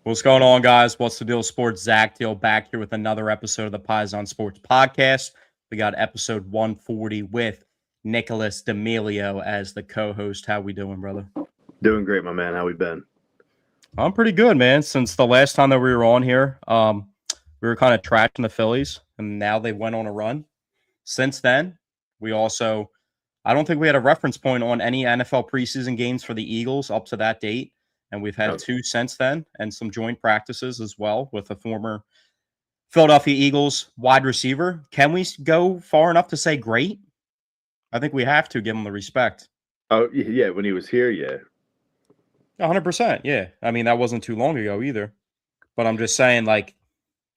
What's going on, guys? What's the deal? Sports Zach Deal back here with another episode of the Paisan Sports Podcast. We got episode 140 with Nicholas D'Amelio as the co-host. How we doing, brother? Doing great, my man. How we been? I'm pretty good, man. Since the last time that we were on here, we were kind of trashing the Phillies, and now they went on a run. Since then, I don't think we had a reference point on any NFL preseason games for the Eagles up to that date. And we've had two since then and some joint practices as well with a former Philadelphia Eagles wide receiver. Can we go far enough to say great? I think we have to give him the respect. Oh, yeah. When he was here, yeah. 100%. Yeah. I mean, that wasn't too long ago either. But I'm just saying, like,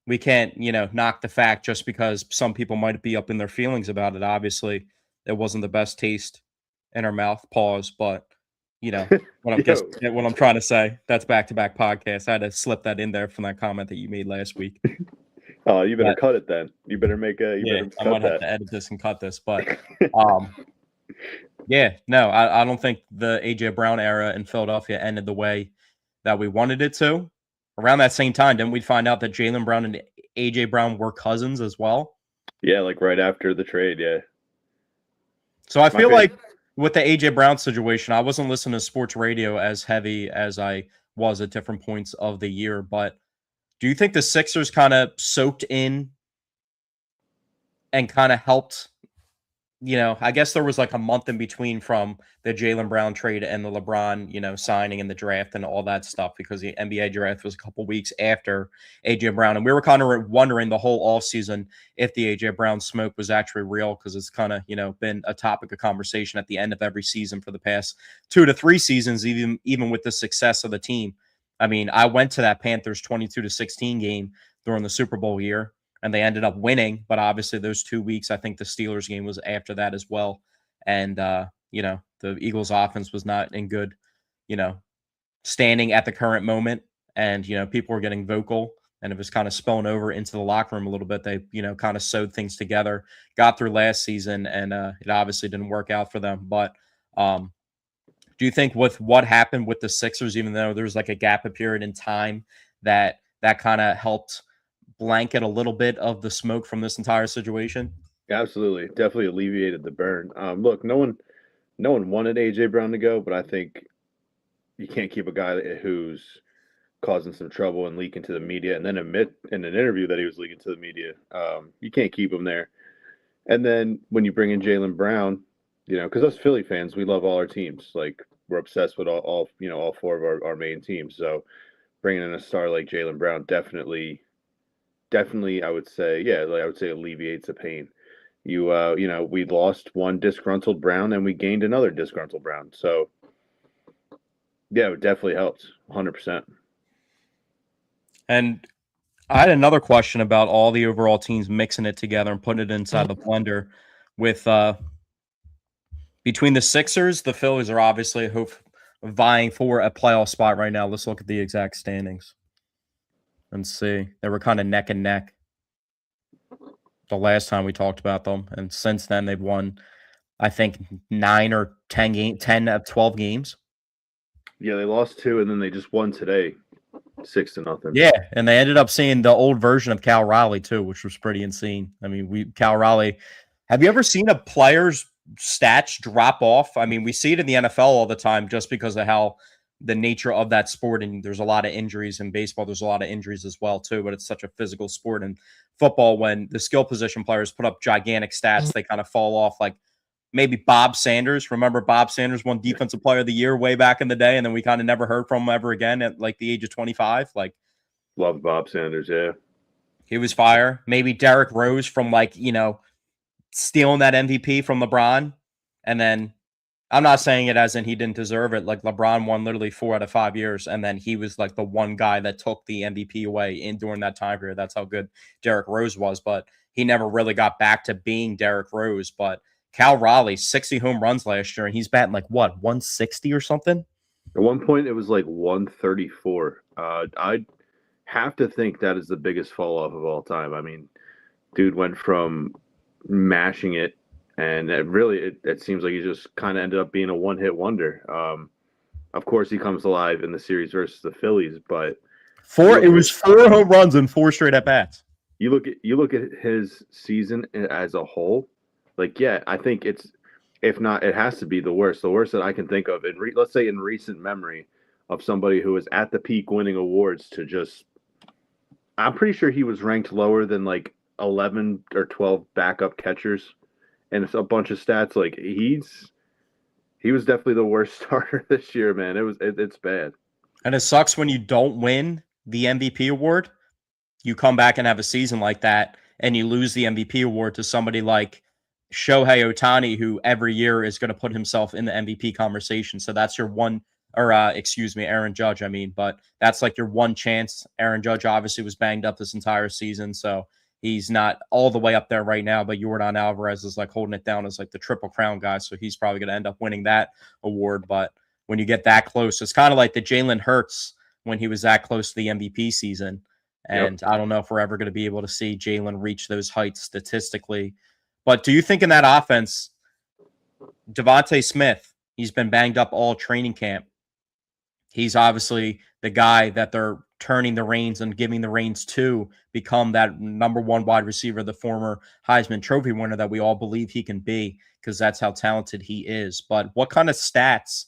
we can't, knock the fact just because some people might be up in their feelings about it. Obviously, it wasn't the best taste in our mouth. Pause. But what I'm trying to say. That's back-to-back podcasts. I had to slip that in there from that comment that you made last week. Oh, you better cut it then. You better make a. I might have to edit this and cut this, but I don't think the AJ Brown era in Philadelphia ended the way that we wanted it to. Around that same time, didn't we find out that Jaylen Brown and AJ Brown were cousins as well? Yeah, like right after the trade. Yeah. So I feel like with the AJ Brown situation, I wasn't listening to sports radio as heavy as I was at different points of the year. But do you think the Sixers kind of soaked in and kind of helped? I guess there was like a month in between from the Jaylen Brown trade and the LeBron, signing and the draft and all that stuff, because the NBA draft was a couple weeks after AJ Brown. And we were kind of wondering the whole offseason if the AJ Brown smoke was actually real, because it's kind of, been a topic of conversation at the end of every season for the past 2 to 3 seasons, even with the success of the team. I mean, I went to that Panthers 22-16 game during the Super Bowl year, and they ended up winning. But obviously those 2 weeks, I think the Steelers game was after that as well. And, the Eagles offense was not in good, standing at the current moment. And, people were getting vocal, and it was kind of spilling over into the locker room a little bit. They, kind of sewed things together, got through last season, and it obviously didn't work out for them. But do you think with what happened with the Sixers, even though there's like a gap, a period in time, that kind of helped blanket a little bit of the smoke from this entire situation? Absolutely, definitely alleviated the burn. Look, no one wanted AJ Brown to go, but I think you can't keep a guy who's causing some trouble and leaking to the media, and then admit in an interview that he was leaking to the media. You can't keep him there. And then when you bring in Jaylen Brown, because us Philly fans, we love all our teams. Like, we're obsessed with all 4 of our main teams. So bringing in a star like Jaylen Brown definitely, I would say, alleviates the pain. We lost one disgruntled Brown and we gained another disgruntled Brown. So, yeah, it definitely helped, 100%. And I had another question about all the overall teams mixing it together and putting it inside the blender. With between the Sixers, the Phillies are obviously vying for a playoff spot right now. Let's look at the exact standings and see. They were kind of neck and neck the last time we talked about them, and since then they've won, I think, 9 or 10 of 12 games. Yeah, they lost 2, and then they just won today, 6-0. Yeah, and they ended up seeing the old version of Cal Raleigh too, which was pretty insane. I mean, Cal Raleigh. Have you ever seen a player's stats drop off? I mean, we see it in the NFL all the time just because of how the nature of that sport, and there's a lot of injuries in baseball. There's a lot of injuries as well too, but it's such a physical sport. And football, when the skill position players put up gigantic stats, they kind of fall off. Like maybe Bob Sanders. Remember Bob Sanders won Defensive Player of the Year way back in the day, and then we kind of never heard from him ever again at like the age of 25. Like, love Bob Sanders, yeah. He was fire. Maybe Derrick Rose from stealing that MVP from LeBron, and then I'm not saying it as in he didn't deserve it. Like, LeBron won literally 4 out of 5 years, and then he was like the one guy that took the MVP away during that time period. That's how good Derrick Rose was, but he never really got back to being Derrick Rose. But Cal Raleigh, 60 home runs last year, and he's batting like, what, 160 or something? At one point, it was like 134. I have to think that is the biggest fall-off of all time. I mean, dude went from mashing it, and it seems like he just kind of ended up being a one-hit wonder. Of course, he comes alive in the series versus the Phillies, but It was 4 home runs and 4 straight at bats. You look at his season as a whole. Like, yeah, I think if not, it has to be the worst that I can think of let's say in recent memory of somebody who was at the peak winning awards to just. I'm pretty sure he was ranked lower than like 11 or 12 backup catchers, and it's a bunch of stats. Like he was definitely the worst starter this year, man. It's bad. And it sucks when you don't win the MVP award. You come back and have a season like that, and you lose the MVP award to somebody like Shohei Ohtani, who every year is going to put himself in the MVP conversation. So that's your one, or excuse me, Aaron Judge, I mean, but that's like your one chance. Aaron Judge obviously was banged up this entire season, so he's not all the way up there right now, but Yordan Alvarez is like holding it down as like the Triple Crown guy, so he's probably going to end up winning that award. But when you get that close, it's kind of like the Jalen Hurts when he was that close to the MVP season. And I don't know if we're ever going to be able to see Jalen reach those heights statistically. But do you think in that offense, Devontae Smith, he's been banged up all training camp. He's obviously the guy that they're turning the reins and giving the reins to become that number one wide receiver, the former Heisman Trophy winner that we all believe he can be, because that's how talented he is. But what kind of stats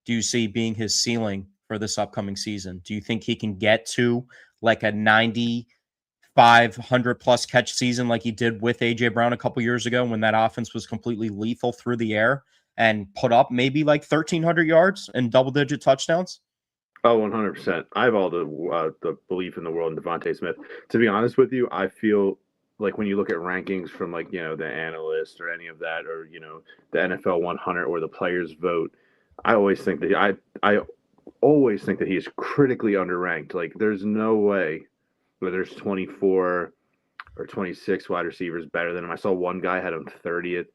do you see being his ceiling for this upcoming season? Do you think he can get to like a 9,500 plus catch season like he did with AJ Brown a couple years ago when that offense was completely lethal through the air and put up maybe like 1,300 yards and double-digit touchdowns? Oh, 100%. I have all the belief in the world in Devontae Smith. To be honest with you, I feel like when you look at rankings from like, the analyst or any of that, or, the NFL 100 or the players vote, I always think that I always think that he's critically underranked. Like, there's no way where there's 24 or 26 wide receivers better than him. I saw one guy had him 30th.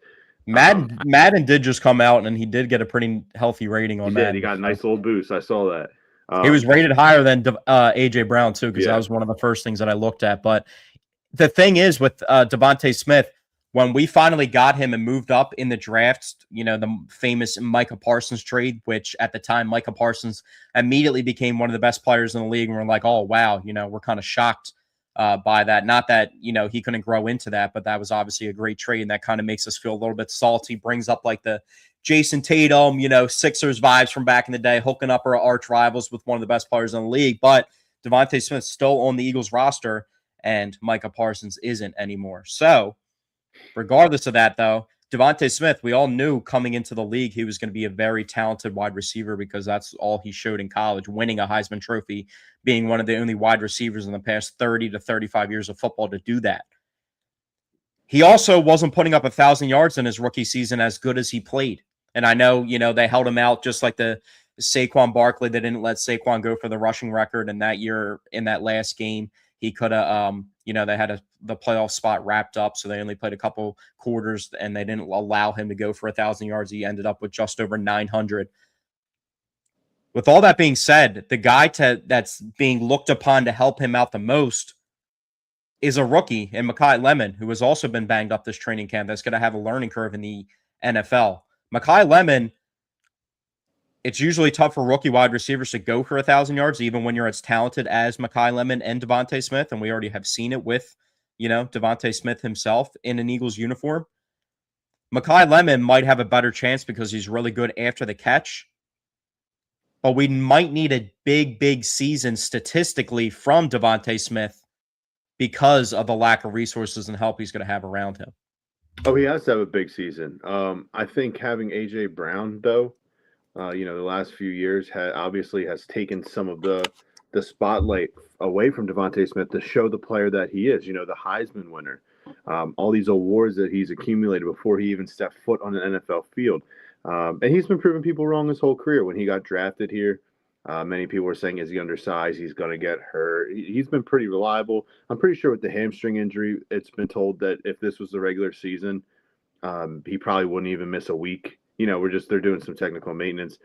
Madden did just come out, and he did get a pretty healthy rating on Madden. He got a nice little boost. I saw that. He was rated higher than AJ Brown too, because that was one of the first things that I looked at. But the thing is with Devontae Smith, when we finally got him and moved up in the draft, the famous Micah Parsons trade, which at the time Micah Parsons immediately became one of the best players in the league, and we're like, oh wow, we're kind of shocked by that. Not that he couldn't grow into that, but that was obviously a great trade, and that kind of makes us feel a little bit salty. Brings up like the Jason Tatum, Sixers vibes from back in the day, hooking up our arch rivals with one of the best players in the league. But Devontae Smith's still on the Eagles roster, and Micah Parsons isn't anymore. So regardless of that, though, Devontae Smith, we all knew coming into the league he was going to be a very talented wide receiver, because that's all he showed in college, winning a Heisman Trophy, being one of the only wide receivers in the past 30 to 35 years of football to do that. He also wasn't putting up 1,000 yards in his rookie season as good as he played. And I know, they held him out just like the Saquon Barkley. They didn't let Saquon go for the rushing record. And that year in that last game, he could have, they had the playoff spot wrapped up. So they only played a couple quarters and they didn't allow him to go for 1,000 yards. He ended up with just over 900. With all that being said, the guy that's being looked upon to help him out the most is a rookie in Mekhi Lemon, who has also been banged up this training camp. That's going to have a learning curve in the NFL. Mekhi Lemon, it's usually tough for rookie wide receivers to go for 1,000 yards, even when you're as talented as Mekhi Lemon and Devontae Smith. And we already have seen it with, Devontae Smith himself in an Eagles uniform. Mekhi Lemon might have a better chance because he's really good after the catch. But we might need a big season statistically from Devontae Smith because of the lack of resources and help he's going to have around him. Oh, he has to have a big season. I think having AJ Brown, though, the last few years has taken some of the spotlight away from Devontae Smith to show the player that he is. The Heisman winner, all these awards that he's accumulated before he even stepped foot on an NFL field, and he's been proving people wrong his whole career. When he got drafted here, many people were saying, "Is he undersized? He's going to get hurt." He's been pretty reliable. I'm pretty sure with the hamstring injury, it's been told that if this was the regular season, he probably wouldn't even miss a week. They're doing some technical maintenance.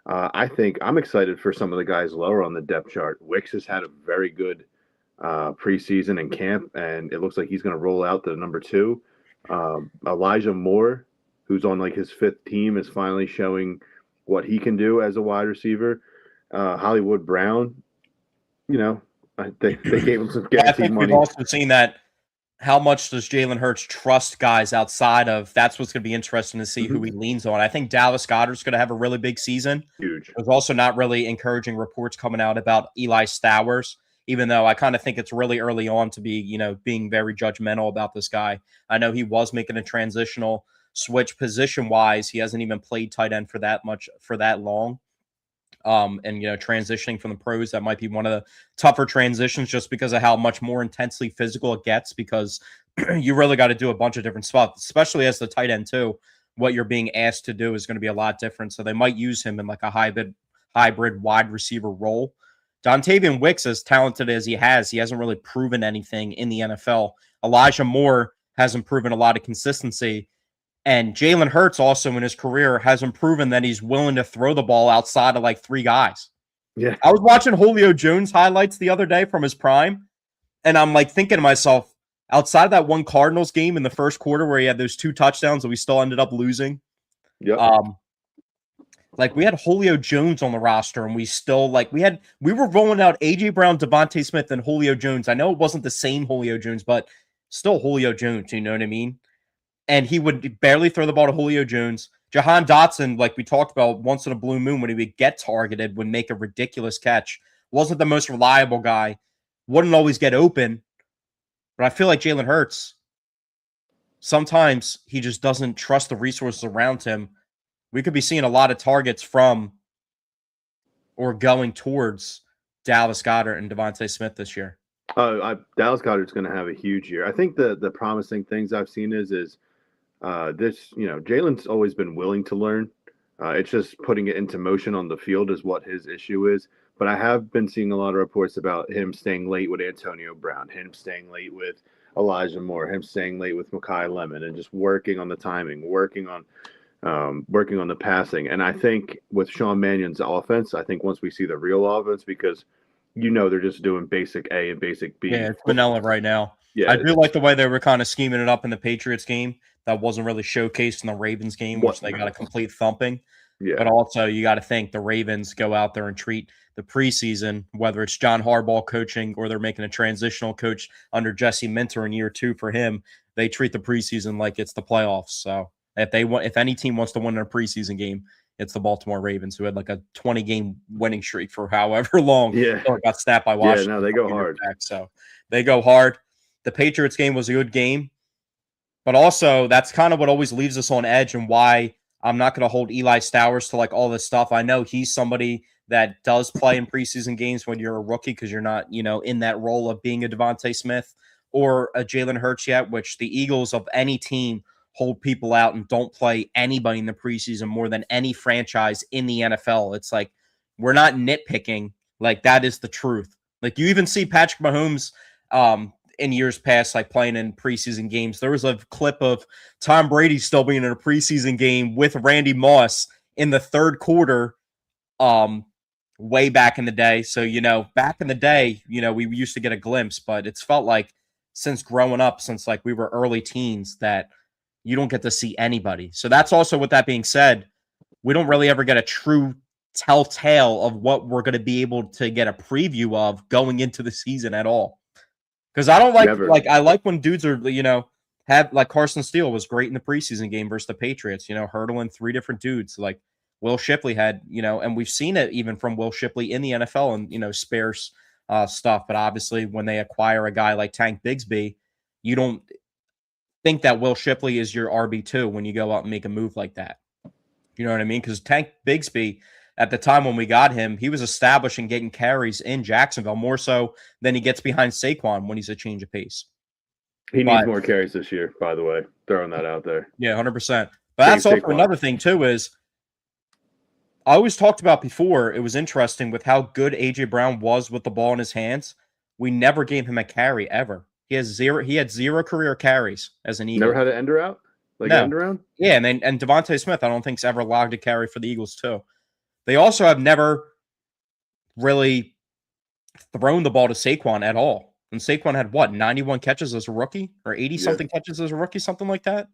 I think I'm excited for some of the guys lower on the depth chart. Wicks has had a very good preseason and camp, and it looks like he's going to roll out the number 2. Elijah Moore, who's on like his 5th team, is finally showing what he can do as a wide receiver. Hollywood Brown, They gave him some I guaranteed think we've money. also seen that. How much does Jalen Hurts trust guys outside of? That's what's going to be interesting to see who he leans on. I think Dallas Goedert's going to have a really big season. Huge. There's also not really encouraging reports coming out about Eli Stowers, even though I kind of think it's really early on to be, being very judgmental about this guy. I know he was making a transitional switch position-wise. He hasn't even played tight end for that long. And transitioning from the pros, that might be one of the tougher transitions just because of how much more intensely physical it gets, because you really got to do a bunch of different stuff, especially as the tight end too. What you're being asked to do is going to be a lot different. So they might use him in like a hybrid wide receiver role. Dontavian Wicks, as talented as he hasn't really proven anything in the NFL. Elijah Moore hasn't proven a lot of consistency. And Jalen Hurts also in his career hasn't proven that he's willing to throw the ball outside of like three guys. Yeah. I was watching Julio Jones highlights the other day from his prime, and I'm like thinking to myself, outside of that one Cardinals game in the first quarter where he had those 2 touchdowns and we still ended up losing. Yeah. Like we had Julio Jones on the roster, and we still we were rolling out AJ Brown, Devontae Smith, and Julio Jones. I know it wasn't the same Julio Jones, but still Julio Jones. You know what I mean? And he would barely throw the ball to Julio Jones. Jahan Dotson, like we talked about, once in a blue moon when he would get targeted, would make a ridiculous catch. Wasn't the most reliable guy. Wouldn't always get open. But I feel like Jalen Hurts, sometimes he just doesn't trust the resources around him. We could be seeing a lot of targets from or going towards Dallas Goedert and Devontae Smith this year. Dallas Goedert's going to have a huge year. I think the promising things I've seen is this, Jalen's always been willing to learn. It's just putting it into motion on the field is what his issue is. But I have been seeing a lot of reports about him staying late with Antonio Brown, him staying late with Elijah Moore, him staying late with Mekhi Lemon, and just working on the timing, working on the passing. And I think with Sean Mannion's offense, I think once we see the real offense, because they're just doing basic A and basic B. Yeah, it's vanilla right now. Yeah, I do like the way they were kind of scheming it up in the Patriots game. That wasn't really showcased in the Ravens game, which they got a complete thumping. Yeah. But also, you got to think the Ravens go out there and treat the preseason, whether it's John Harbaugh coaching or they're making a transitional coach under Jesse Minter in year 2 for him, they treat the preseason like it's the playoffs. So if any team wants to win a preseason game, it's the Baltimore Ravens, who had like a 20-game winning streak for however long. Yeah. It got snapped by Washington. Yeah, no, they go hard. So they go hard. The Patriots game was a good game. But also, that's kind of what always leaves us on edge and why I'm not going to hold Eli Stowers to like all this stuff. I know he's somebody that does play in preseason games when you're a rookie because you're not, in that role of being a Devontae Smith or a Jalen Hurts yet, which the Eagles of any team hold people out and don't play anybody in the preseason more than any franchise in the NFL. It's like, we're not nitpicking. Like, that is the truth. Like, you even see Patrick Mahomes in years past, like playing in preseason games. There was a clip of Tom Brady still being in a preseason game with Randy Moss in the third quarter way back in the day. So, back in the day, we used to get a glimpse, but it's felt like since growing up, since like we were early teens, that you don't get to see anybody. So that's also, with that being said, we don't really ever get a true telltale of what we're going to be able to get a preview of going into the season at all. Because I don't I like when dudes are, have like Carson Steele was great in the preseason game versus the Patriots, hurdling 3 different dudes. Like Will Shipley had, and we've seen it even from Will Shipley in the NFL and, sparse stuff. But obviously when they acquire a guy like Tank Bigsby, you don't think that Will Shipley is your RB2 when you go out and make a move like that. You know what I mean? Because Tank Bigsby, at the time when we got him, he was establishing getting carries in Jacksonville more so than he gets behind Saquon when he's a change of pace. He needs more carries this year, by the way. Throwing that out there. Yeah, 100%. But that's also another thing, too, is I always talked about before, it was interesting with how good A.J. Brown was with the ball in his hands. We never gave him a carry, ever. He had 0 career carries as an Eagle. Never had an ender out? End around? Yeah, and Devontae Smith, I don't think, has ever logged a carry for the Eagles, too. They also have never really thrown the ball to Saquon at all. And Saquon had, 91 catches as a rookie? Or 80-something catches as a rookie, something like that?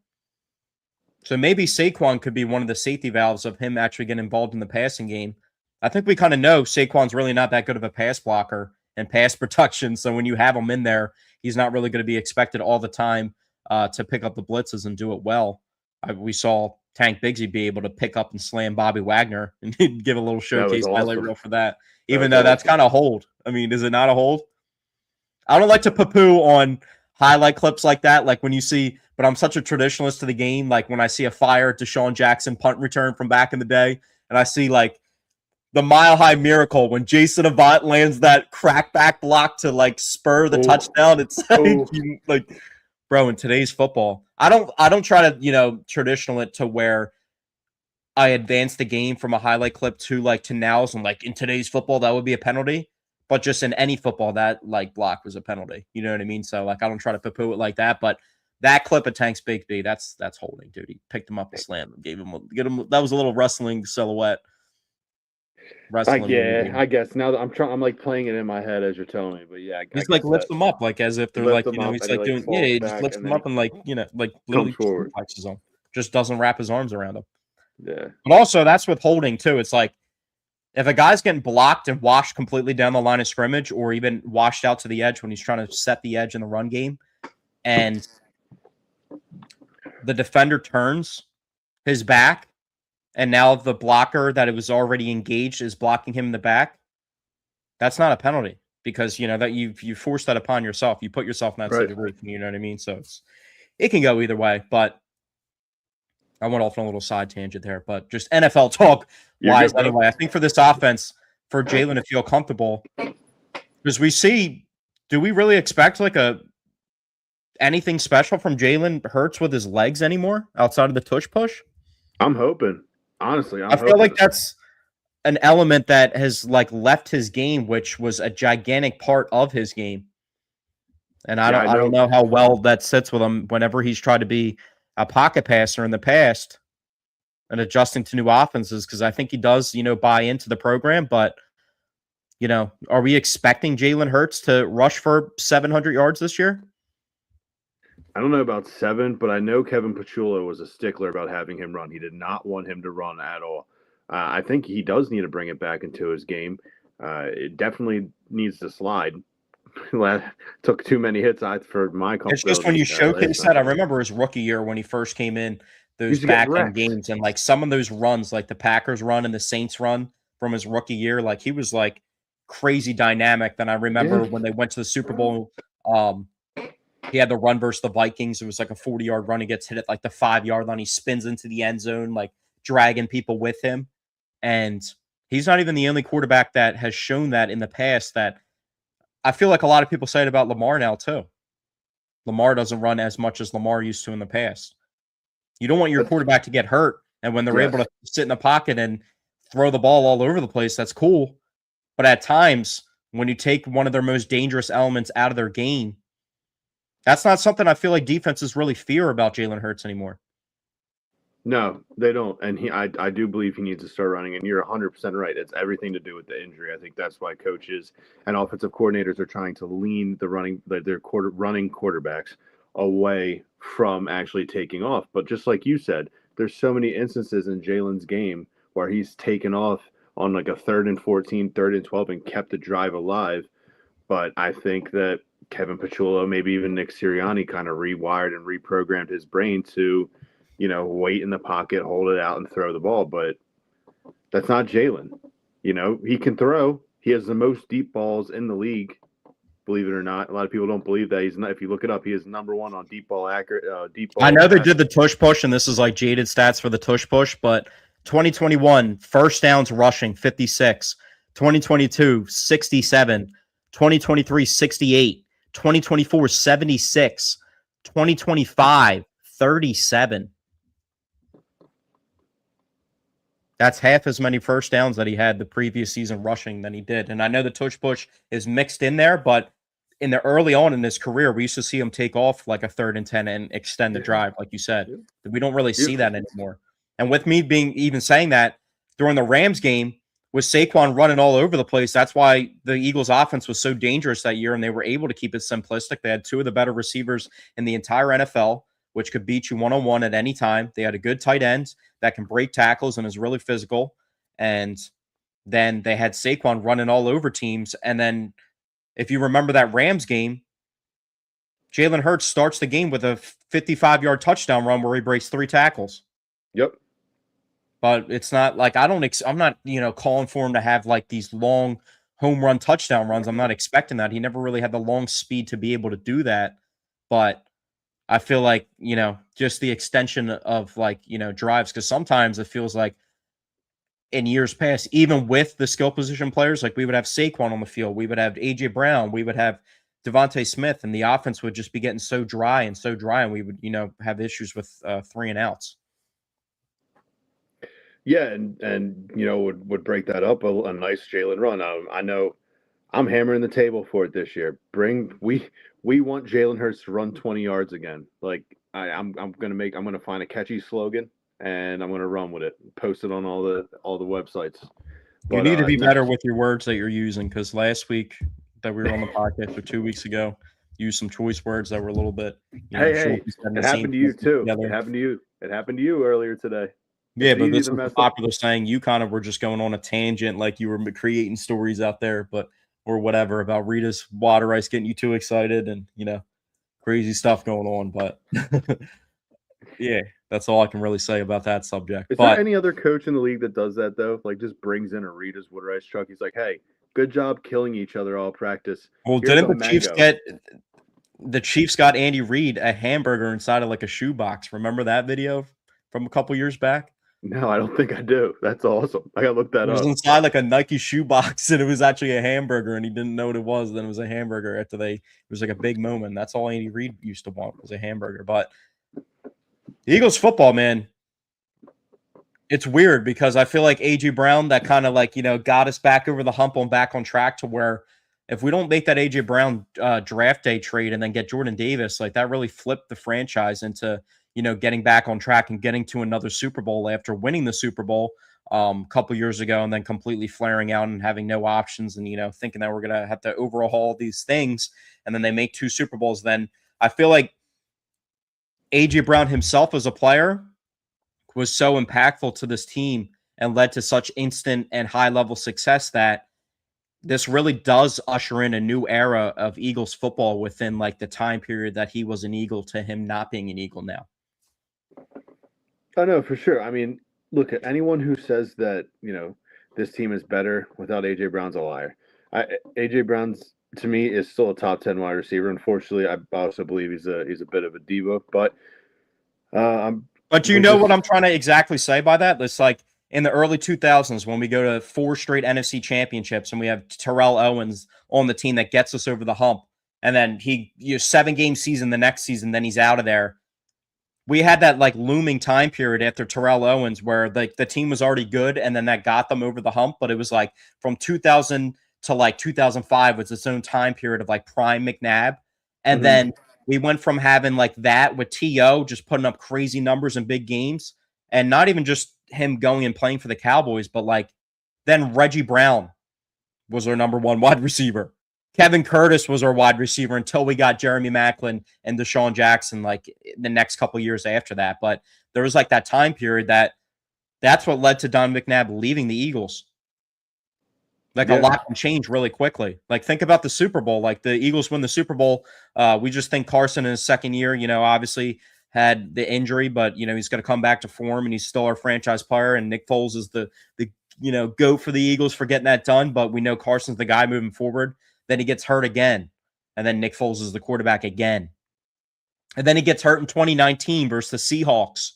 So maybe Saquon could be one of the safety valves of him actually getting involved in the passing game. I think we kind of know Saquon's really not that good of a pass blocker. and pass production. So when you have him in there, he's not really going to be expected all the time to pick up the blitzes and do it well. We saw Tank Bigsby be able to pick up and slam Bobby Wagner and give a little showcase highlight reel for that. Even though that's kind of hold. I mean, is it not a hold? I don't like to poo-poo on highlight clips like that. Like when you see, but I'm such a traditionalist to the game. Like when I see a fire Deshaun Jackson punt return from back in the day, and I see like the Mile High Miracle when Jason Avant lands that crackback block to like spur the touchdown. It's like, bro, in today's football, I don't try to, traditional it to where I advance the game from a highlight clip to nows, and like in today's football that would be a penalty, but just in any football that like block was a penalty. You know what I mean? So like I don't try to poo-poo it like that, but that clip of Tank's Bigsby, that's holding, dude. He picked him up and slammed him, get him. That was a little wrestling silhouette. I guess now that I'm like playing it in my head as you're telling me, but yeah, he's like lifts them up like as if they're like he's like doing he just lifts them up and like literally flexes them, just doesn't wrap his arms around them. Yeah, but also that's with holding too. It's like if a guy's getting blocked and washed completely down the line of scrimmage, or even washed out to the edge when he's trying to set the edge in the run game, and the defender turns his back. And now the blocker that it was already engaged is blocking him in the back. That's not a penalty because that you forced that upon yourself. You put yourself in that situation. You know what I mean? So it can go either way. But I went off on a little side tangent there. But just NFL talk wise, anyway. I think for this offense, for Jalen to feel comfortable, because do we really expect like anything special from Jalen Hurts with his legs anymore outside of the tush push? I'm hoping. Honestly, I feel like that's an element that has like left his game, which was a gigantic part of his game. And I don't know how well that sits with him whenever he's tried to be a pocket passer in the past and adjusting to new offenses, because I think he does, buy into the program. But, are we expecting Jalen Hurts to rush for 700 yards this year? I don't know about 7, but I know Kevin Pachulia was a stickler about having him run. He did not want him to run at all. I think he does need to bring it back into his game. It definitely needs to slide. Took too many hits for my comfortability. It's just when you showcase that. I remember his rookie year when he first came in, those back-end games, and like some of those runs, like the Packers run and the Saints run from his rookie year, like he was like crazy dynamic. Then I remember when they went to the Super Bowl, he had the run versus the Vikings. It was like a 40-yard run. He gets hit at like the 5-yard line. He spins into the end zone, like dragging people with him. And he's not even the only quarterback that has shown that in the past. That I feel like a lot of people say it about Lamar now too. Lamar doesn't run as much as Lamar used to in the past. You don't want your quarterback to get hurt. And when they're able to sit in the pocket and throw the ball all over the place, that's cool. But at times, when you take one of their most dangerous elements out of their game, that's not something I feel like defenses really fear about Jalen Hurts anymore. No, they don't. And I do believe he needs to start running. And you're 100% right. It's everything to do with the injury. I think that's why coaches and offensive coordinators are trying to lean their running quarterbacks away from actually taking off. But just like you said, there's so many instances in Jalen's game where he's taken off on like a 3rd and 14, 3rd and 12, and kept the drive alive. But I think that Kevin Pachulia, maybe even Nick Sirianni, kind of rewired and reprogrammed his brain to, wait in the pocket, hold it out, and throw the ball. But that's not Jalen. He can throw. He has the most deep balls in the league, believe it or not. A lot of people don't believe that. He's not. If you look it up, he is number 1 on deep ball accurate. I know they did the tush push, and this is like jaded stats for the tush push, but 2021 first downs rushing 56, 2022 67, 2023 68, 2024 76, 2025 37. That's half as many first downs that he had the previous season rushing than he did. And I know the tush push is mixed in there, but in the early on in his career, we used to see him take off like a 3rd and 10 and extend the drive, like you said. We don't really see that anymore. And with me even saying that during the Rams game, with Saquon running all over the place, that's why the Eagles offense was so dangerous that year, and they were able to keep it simplistic. They had 2 of the better receivers in the entire NFL, which could beat you one-on-one at any time. They had a good tight end that can break tackles and is really physical. And then they had Saquon running all over teams. And then if you remember that Rams game, Jalen Hurts starts the game with a 55-yard touchdown run where he breaks 3 tackles. Yep. But it's not like I'm not, calling for him to have like these long home run touchdown runs. I'm not expecting that. He never really had the long speed to be able to do that. But I feel like, just the extension of like, drives, because sometimes it feels like in years past, even with the skill position players, like we would have Saquon on the field, we would have AJ Brown, we would have Devontae Smith, and the offense would just be getting so dry, and we would, have issues with 3 and outs. Yeah, and would break that up a nice Jalen run. I know I'm hammering the table for it this year. We want Jalen Hurts to run 20 yards again. Like I'm gonna find a catchy slogan and I'm gonna run with it. Post it on all the websites. You need to be better with your words that you're using, because last week that we were on the podcast, or 2 weeks ago, you used some choice words that were a little bit. Hey, it happened to you too. It happened to you. It happened to you earlier today. Yeah, but this was a popular saying. You kind of were just going on a tangent, like you were creating stories out there, or whatever, about Rita's water ice getting you too excited and, crazy stuff going on. But yeah, that's all I can really say about that subject. Is there any other coach in the league that does that, though? Like, just brings in a Rita's water ice truck. He's like, hey, good job killing each other all practice. Well, didn't the Chiefs got Andy Reid a hamburger inside of like a shoebox? Remember that video from a couple years back? No, I don't think I do. That's awesome. I gotta look that up. It was inside like a Nike shoebox, and it was actually a hamburger, and he didn't know what it was. Then it was a hamburger it was like a big moment. That's all Andy Reid used to want, was a hamburger. But the Eagles football, man, it's weird, because I feel like AJ Brown, that kind of like, got us back over the hump and back on track to where if we don't make that AJ Brown draft day trade and then get Jordan Davis, like that really flipped the franchise into, getting back on track and getting to another Super Bowl after winning the Super Bowl a couple years ago, and then completely flaring out and having no options, and, thinking that we're going to have to overhaul these things. And then they make 2 Super Bowls. Then I feel like AJ Brown himself as a player was so impactful to this team and led to such instant and high level success that this really does usher in a new era of Eagles football within like the time period that he was an Eagle to him not being an Eagle now. Oh, no, for sure. I mean, look, at anyone who says that, this team is better without A.J. Brown's a liar. A.J. Brown's, to me, is still a top 10 wide receiver. Unfortunately, I also believe he's a bit of a diva. But you know what I'm trying to exactly say by that? It's like in the early 2000s when we go to 4 straight NFC championships and we have Terrell Owens on the team that gets us over the hump, and then he 7-game season the next season, then he's out of there. We had that like looming time period after Terrell Owens where like the team was already good, and then that got them over the hump. But it was like from 2000 to like 2005 was its own time period of like prime McNabb. And then we went from having like that with T.O. just putting up crazy numbers in big games, and not even just him going and playing for the Cowboys, but like then Reggie Brown was our number 1 wide receiver. Kevin Curtis was our wide receiver until we got Jeremy Maclin and Deshaun Jackson like the next couple years after that. But there was like that time period that's what led to Don McNabb leaving the Eagles. Like a lot can change really quickly. Like think about the Super Bowl. Like the Eagles win the Super Bowl. We just think Carson in his second year, obviously had the injury, but he's going to come back to form, and he's still our franchise player. And Nick Foles is the GOAT for the Eagles for getting that done. But we know Carson's the guy moving forward. Then he gets hurt again, and then Nick Foles is the quarterback again. And then he gets hurt in 2019 versus the Seahawks,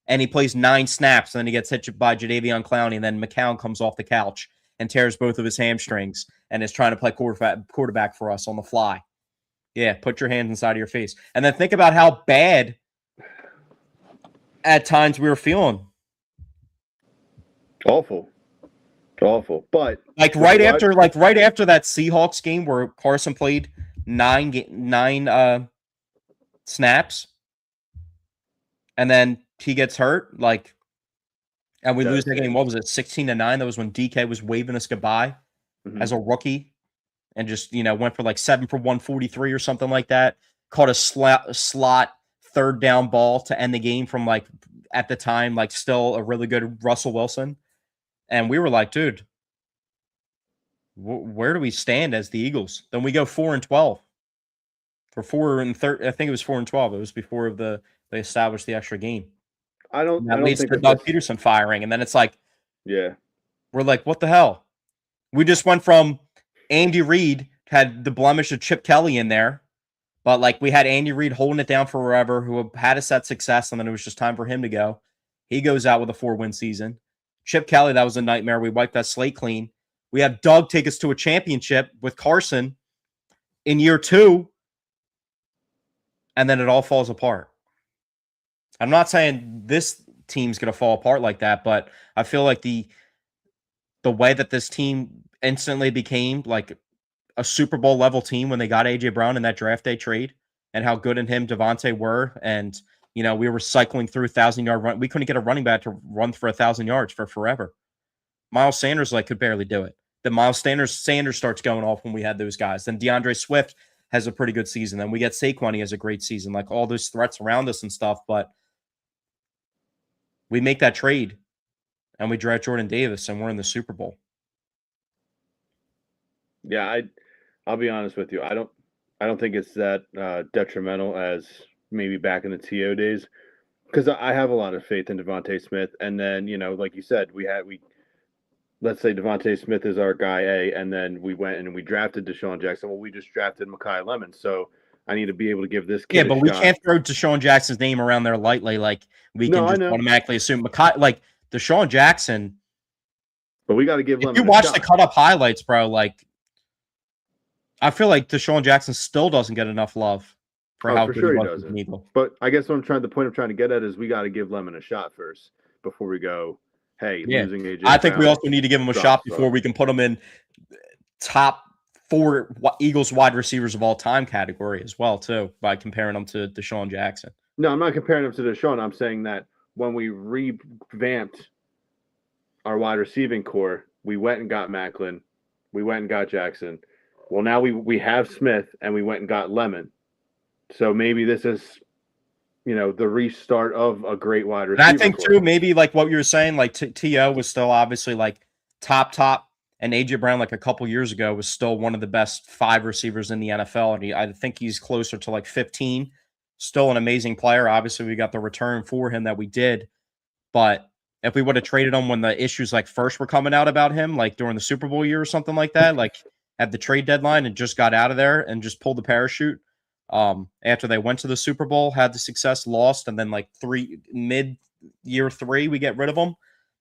and he plays 9 snaps, and then he gets hit by Jadeveon Clowney, and then McCown comes off the couch and tears both of his hamstrings and is trying to play quarterback for us on the fly. Yeah, put your hands inside of your face. And then think about how bad at times we were feeling. Awful. But like right after that Seahawks game where Carson played 9 snaps, and then he gets hurt, and we lose that game. What was it, 16-9? That was when DK was waving us goodbye as a rookie, and just went for like 7 for 143 or something like that. Caught a slot 3rd down ball to end the game from like at the time like still a really good Russell Wilson. And we were like, dude, where do we stand as the Eagles? Then we go 4-12 for 4-13. I think it was 4-12. It was before they established the extra game. I don't That leads think to Doug Peterson firing, and then it's like, yeah, we're like, what the hell? We just went from Andy Reid had the blemish of Chip Kelly in there, but like we had Andy Reid holding it down forever, who had us at success, and then it was just time for him to go. He goes out with a 4-win season. Chip Kelly, that was a nightmare. We wiped that slate clean. We have Doug take us to a championship with Carson in year 2, and then it all falls apart. I'm not saying this team's going to fall apart like that, but I feel like the way that this team instantly became like a Super Bowl level team when they got AJ Brown in that draft day trade, and how good in him Devontae were, and we were cycling through 1,000-yard run. We couldn't get a running back to run for 1,000 yards for forever. Miles Sanders could barely do it. Then Miles Sanders starts going off when we had those guys. Then DeAndre Swift has a pretty good season. Then we get Saquon, he has a great season. Like all those threats around us and stuff, but we make that trade and we draft Jordan Davis and we're in the Super Bowl. Yeah, I'll be honest with you. I don't think it's that detrimental as maybe back in the TO days, because I have a lot of faith in Devontae Smith. And then like you said, let's say Devontae Smith is our guy A, and then we went and we drafted Deshaun Jackson. Well, we just drafted Mekhi Lemon, so I need to be able to give this kid. Yeah, but we can't throw Deshaun Jackson's name around there lightly. Like we can just automatically assume Mekhi, like Deshaun Jackson. But we got to give Lemon. If you watch the cut up highlights, bro, like I feel like Deshaun Jackson still doesn't get enough love for how good he was with Eagle. But I guess the point I'm trying to get at is we got to give Lemon a shot first before we go. Hey, losing AJ. I think we also need to give him a shot before we can put him in top 4 Eagles wide receivers of all time category as well, too, by comparing him to Deshaun Jackson. No, I'm not comparing him to Deshaun. I'm saying that when we revamped our wide receiving core, we went and got Macklin, we went and got Jackson. Well, now we have Smith, and we went and got Lemon. So maybe this is, the restart of a great wide receiver. And I think, too, maybe like what you were saying, like T.O. was still obviously like top, and A.J. Brown like a couple years ago was still one of the best 5 receivers in the NFL. And I think he's closer to like 15. Still an amazing player. Obviously, we got the return for him that we did. But if we would have traded him when the issues like first were coming out about him, like during the Super Bowl year or something like that, like at the trade deadline and just got out of there and just pulled the parachute after they went to the Super Bowl, had the success, lost, and then like mid-year 3, we get rid of him.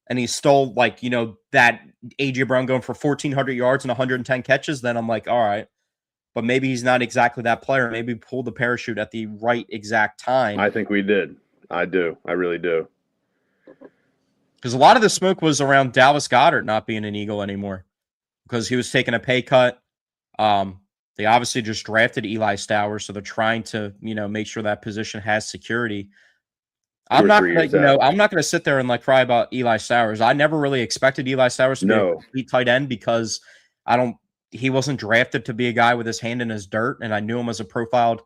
And he's still like, that A.J. Brown going for 1,400 yards and 110 catches, then I'm like, all right. But maybe he's not exactly that player. Maybe pulled the parachute at the right exact time. I think we did. I do. I really do. Because a lot of the smoke was around Dallas Goedert not being an Eagle anymore because he was taking a pay cut. They obviously just drafted Eli Stowers, so they're trying to, make sure that position has security. I'm not going to sit there and like cry about Eli Stowers. I never really expected Eli Stowers to be a complete tight end because he wasn't drafted to be a guy with his hand in his dirt, and I knew him as a profiled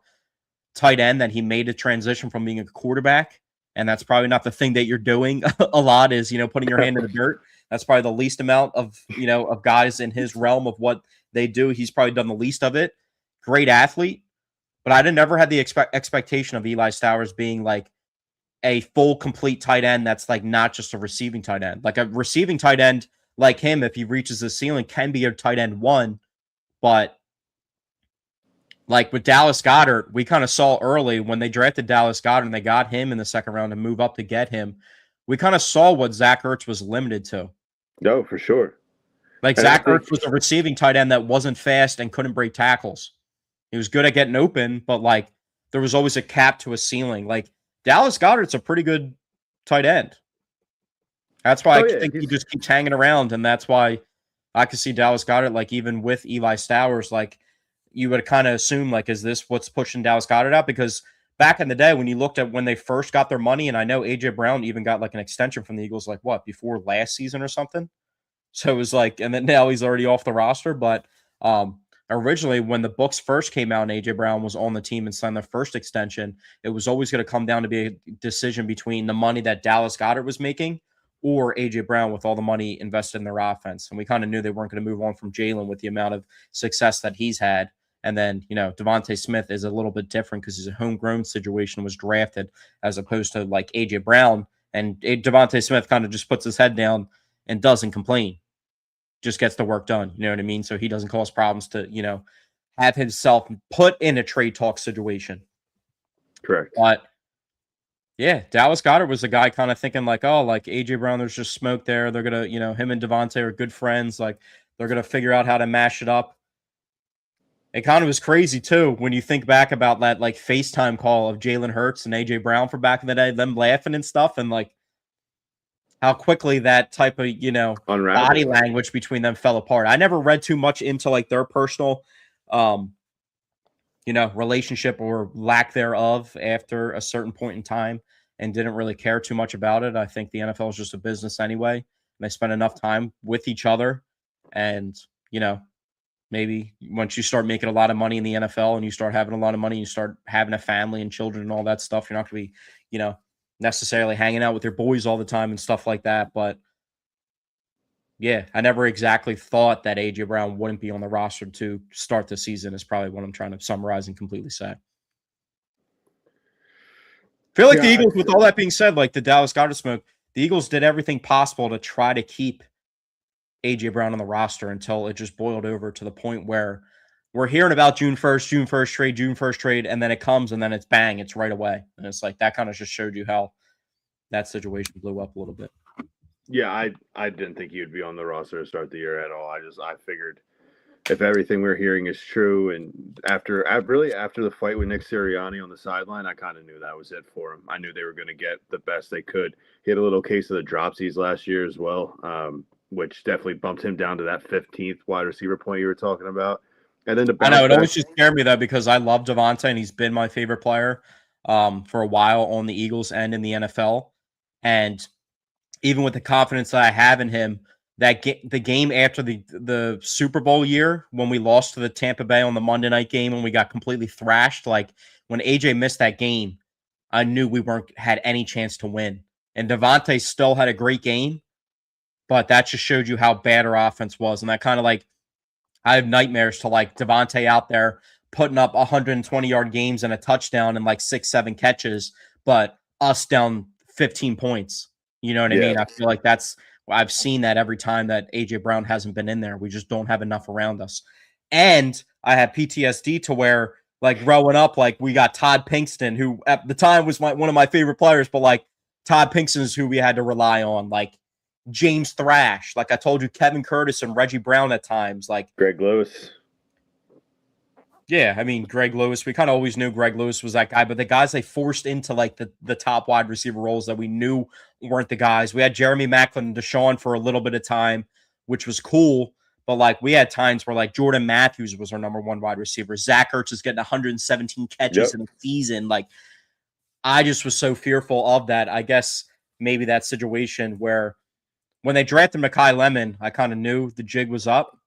tight end that he made a transition from being a quarterback, and that's probably not the thing that you're doing a lot is, putting your hand in the dirt. That's probably the least amount of, of guys in his realm of what they do. He's probably done the least of it. Great athlete, but I never had the expectation of Eli Stowers being like a full, complete tight end that's like not just a receiving tight end. Like a receiving tight end like him, if he reaches the ceiling, can be a tight end 1. But like with Dallas Goedert, we kind of saw early when they drafted Dallas Goedert and they got him in the second round to move up to get him. We kind of saw what Zach Ertz was limited to. No, for sure. Like Zach Ertz was a receiving tight end that wasn't fast and couldn't break tackles. He was good at getting open, but like there was always a cap to a ceiling. Like Dallas Goedert's a pretty good tight end. That's why I think he just keeps hanging around, and that's why I could see Dallas Goedert, like even with Eli Stowers, like you would kind of assume, like, is this what's pushing Dallas Goedert out? Because back in the day when you looked at when they first got their money, and I know A.J. Brown even got like an extension from the Eagles, like what, before last season or something? So it was like, and then now he's already off the roster. But originally when the books first came out and A.J. Brown was on the team and signed their first extension, it was always going to come down to be a decision between the money that Dallas Goedert was making or AJ Brown with all the money invested in their offense. And we kind of knew they weren't going to move on from Jalen with the amount of success that he's had. And then, Devontae Smith is a little bit different because he's a homegrown situation, was drafted, as opposed to like AJ Brown. And Devontae Smith kind of just puts his head down and doesn't complain, just gets the work done. You know what I mean? So he doesn't cause problems to, have himself put in a trade talk situation. Correct. But yeah, Dallas Goedert was a guy kind of thinking like, oh, like AJ Brown, there's just smoke there. They're going to, him and Devontae are good friends. Like they're going to figure out how to mash it up. It kind of was crazy too when you think back about that like FaceTime call of Jalen Hurts and AJ Brown from back in the day, them laughing and stuff, and like how quickly that type of, body language between them fell apart. I never read too much into like their personal relationship or lack thereof after a certain point in time, and didn't really care too much about it. I think the NFL is just a business anyway, and they spend enough time with each other. And, maybe once you start making a lot of money in the NFL and you start having a lot of money, you start having a family and children and all that stuff, you're not going to be, necessarily hanging out with your boys all the time and stuff like that. But yeah, I never exactly thought that AJ Brown wouldn't be on the roster to start the season, is probably what I'm trying to summarize and completely say. I feel like the Eagles, with all that being said, like the Dallas Goedert smoke, the Eagles did everything possible to try to keep AJ Brown on the roster until it just boiled over to the point where we're hearing about June 1st trade, and then it comes and then it's bang, it's right away. And it's like that kind of just showed you how that situation blew up a little bit. Yeah, I didn't think he would be on the roster to start the year at all. I figured if everything we're hearing is true, and after the fight with Nick Sirianni on the sideline, I kind of knew that was it for him. I knew they were going to get the best they could. He had a little case of the dropsies last year as well, which definitely bumped him down to that 15th wide receiver point you were talking about. And then I know it always just scared me though, because I love Devontae and he's been my favorite player for a while on the Eagles and in the NFL. And even with the confidence that I have in him, the game after the Super Bowl year when we lost to the Tampa Bay on the Monday night game and we got completely thrashed, like when AJ missed that game, I knew we had any chance to win. And Devontae still had a great game, but that just showed you how bad our offense was. And that kind of like, I have nightmares to like Devontae out there putting up 120-yard games and a touchdown and like 6-7 catches, but us down 15 points. You know what I mean? I feel like I've seen that every time that AJ Brown hasn't been in there. We just don't have enough around us. And I have PTSD to where like growing up, like we got Todd Pinkston, who at the time was one of my favorite players, but like Todd Pinkston is who we had to rely on. Like James Thrash, like I told you, Kevin Curtis and Reggie Brown at times, like Greg Lewis. Yeah, I mean, Greg Lewis, we kind of always knew Greg Lewis was that guy, but the guys they forced into like the top wide receiver roles that we knew weren't the guys. We had Jeremy Maclin and Deshaun for a little bit of time, which was cool, but like we had times where like Jordan Matthews was our number one wide receiver. Zach Ertz is getting 117 catches in a season. Like I just was so fearful of that. I guess maybe that situation where when they drafted Mekhi Lemon, I kind of knew the jig was up.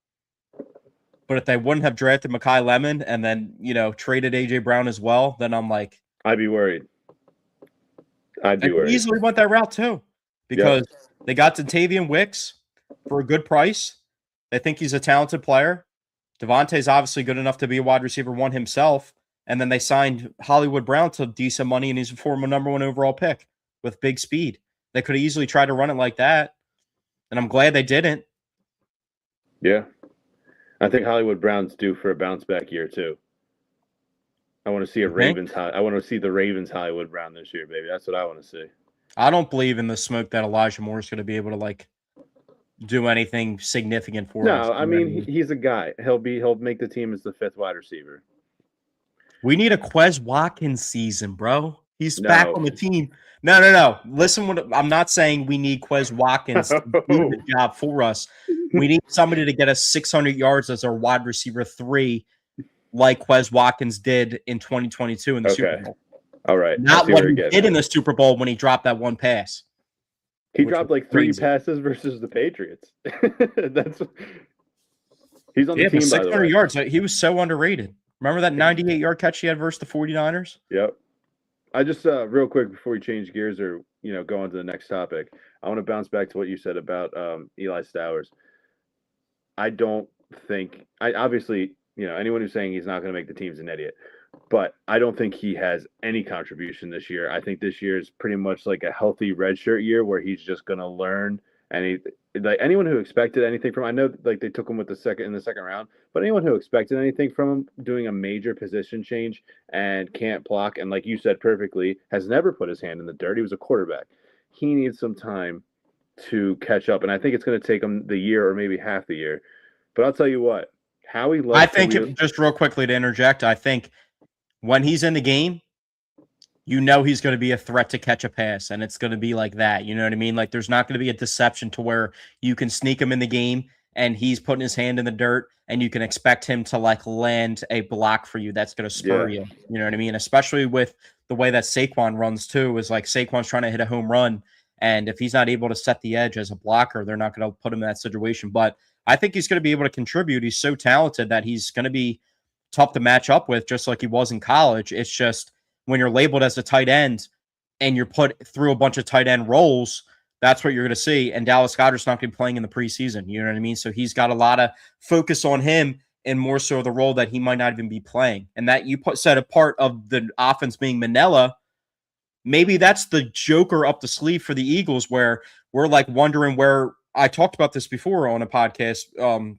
But if they wouldn't have drafted Mekhi Lemon and then, traded AJ Brown as well, then I'm like, I'd be worried. Easily went that route too, because they got Tavian Wicks for a good price. They think he's a talented player. Devontae's obviously good enough to be a wide receiver one himself. And then they signed Hollywood Brown to decent money, and he's a former number one overall pick with big speed. They could have easily tried to run it like that, and I'm glad they didn't. Yeah. I think Hollywood Brown's due for a bounce back year too. I want to see I want to see the Ravens Hollywood Brown this year, baby. That's what I want to see. I don't believe in the smoke that Elijah Moore is going to be able to like do anything significant for us. No, I mean he's a guy. He'll make the team as the fifth wide receiver. We need a Quez Watkins season, bro. He's back on the team. No. Listen, I'm not saying we need Quez Watkins to do the job for us. We need somebody to get us 600 yards as our wide receiver 3, like Quez Watkins did in 2022 in the Super Bowl. All right. Not what he did in the Super Bowl when he dropped that one pass. He dropped like 3 passes versus the Patriots. He's on the team, 600 by the way. yards. He was so underrated. Remember that 98-yard catch he had versus the 49ers? Yep. I just real quick before we change gears or go on to the next topic, I want to bounce back to what you said about Eli Stowers. I don't think I obviously anyone who's saying he's not going to make the team's an idiot, but I don't think he has any contribution this year. I think this year is pretty much like a healthy redshirt year where he's just going to learn. And like anyone who expected anything from, I know like they took him with the second round, but anyone who expected anything from him doing a major position change and can't block, and like you said perfectly, has never put his hand in the dirt. He was a quarterback. He needs some time to catch up, and I think it's going to take him the year or maybe half the year. But I'll tell you what, Howie loves. I think just real quickly to interject, I think when he's in the game, he's going to be a threat to catch a pass, and it's going to be like that. You know what I mean? Like there's not going to be a deception to where you can sneak him in the game and he's putting his hand in the dirt and you can expect him to like land a block for you that's going to spur you. You know what I mean? Especially with the way that Saquon runs too, is like Saquon's trying to hit a home run, and if he's not able to set the edge as a blocker, they're not going to put him in that situation. But I think he's going to be able to contribute. He's so talented that he's going to be tough to match up with, just like he was in college. It's just when you're labeled as a tight end and you're put through a bunch of tight end roles, that's what you're going to see. And Dallas Goedert's not going to be playing in the preseason. You know what I mean? So he's got a lot of focus on him and more so the role that he might not even be playing. And that you said a part of the offense being Manila, maybe that's the joker up the sleeve for the Eagles, where we're like wondering where I talked about this before on a podcast,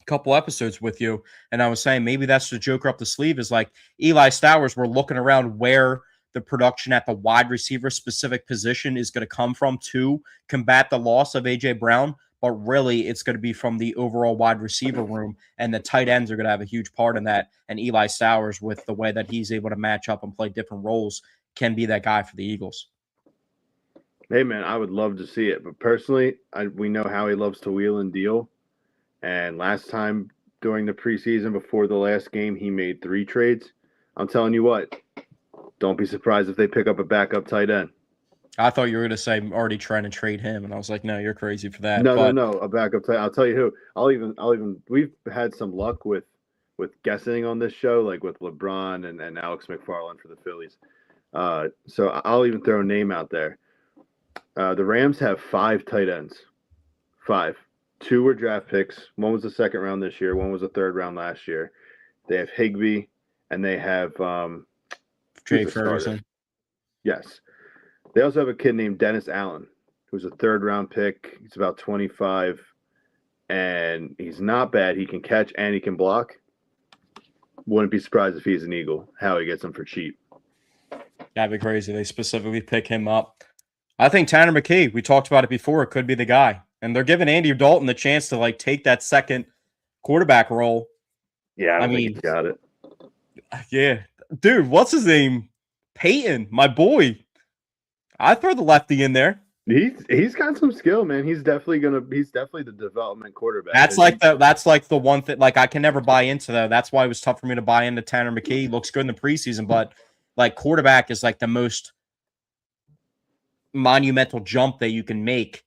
couple episodes with you, and I was saying maybe that's the joker up the sleeve is like Eli Stowers. We're looking around where the production at the wide receiver specific position is going to come from to combat the loss of AJ Brown, but really it's going to be from the overall wide receiver room, and the tight ends are going to have a huge part in that. And Eli Stowers, with the way that he's able to match up and play different roles, can be that guy for the Eagles. Hey man, I would love to see it, but personally, we know how he loves to wheel and deal. And last time during the preseason, before the last game, he made 3 trades. I'm telling you what, don't be surprised if they pick up a backup tight end. I thought you were going to say I'm already trying to trade him, and I was like, no, you're crazy for that. No, a backup tight end. I'll tell you who. I'll even. We've had some luck with guessing on this show, like with LeBron and Alex McFarland for the Phillies. So I'll even throw a name out there. The Rams have 5 tight ends. 5. 2 were draft picks. 1 was the second round this year. 1 was the third round last year. They have Higbee, and they have Jay Ferguson. Yes. They also have a kid named Dennis Allen, who's a third-round pick. He's about 25, and he's not bad. He can catch and he can block. Wouldn't be surprised if he's an Eagle, how he gets him for cheap. That'd be crazy. They specifically pick him up. I think Tanner McKee, we talked about it before, could be the guy. And they're giving Andy Dalton the chance to like take that second quarterback role. Yeah, I mean, he's got it. Yeah. Dude, what's his name? Peyton, my boy. I throw the lefty in there. He's got some skill, man. He's definitely the development quarterback. That's like the one thing like I can never buy into though. That's why it was tough for me to buy into Tanner McKee. He looks good in the preseason, but like quarterback is like the most monumental jump that you can make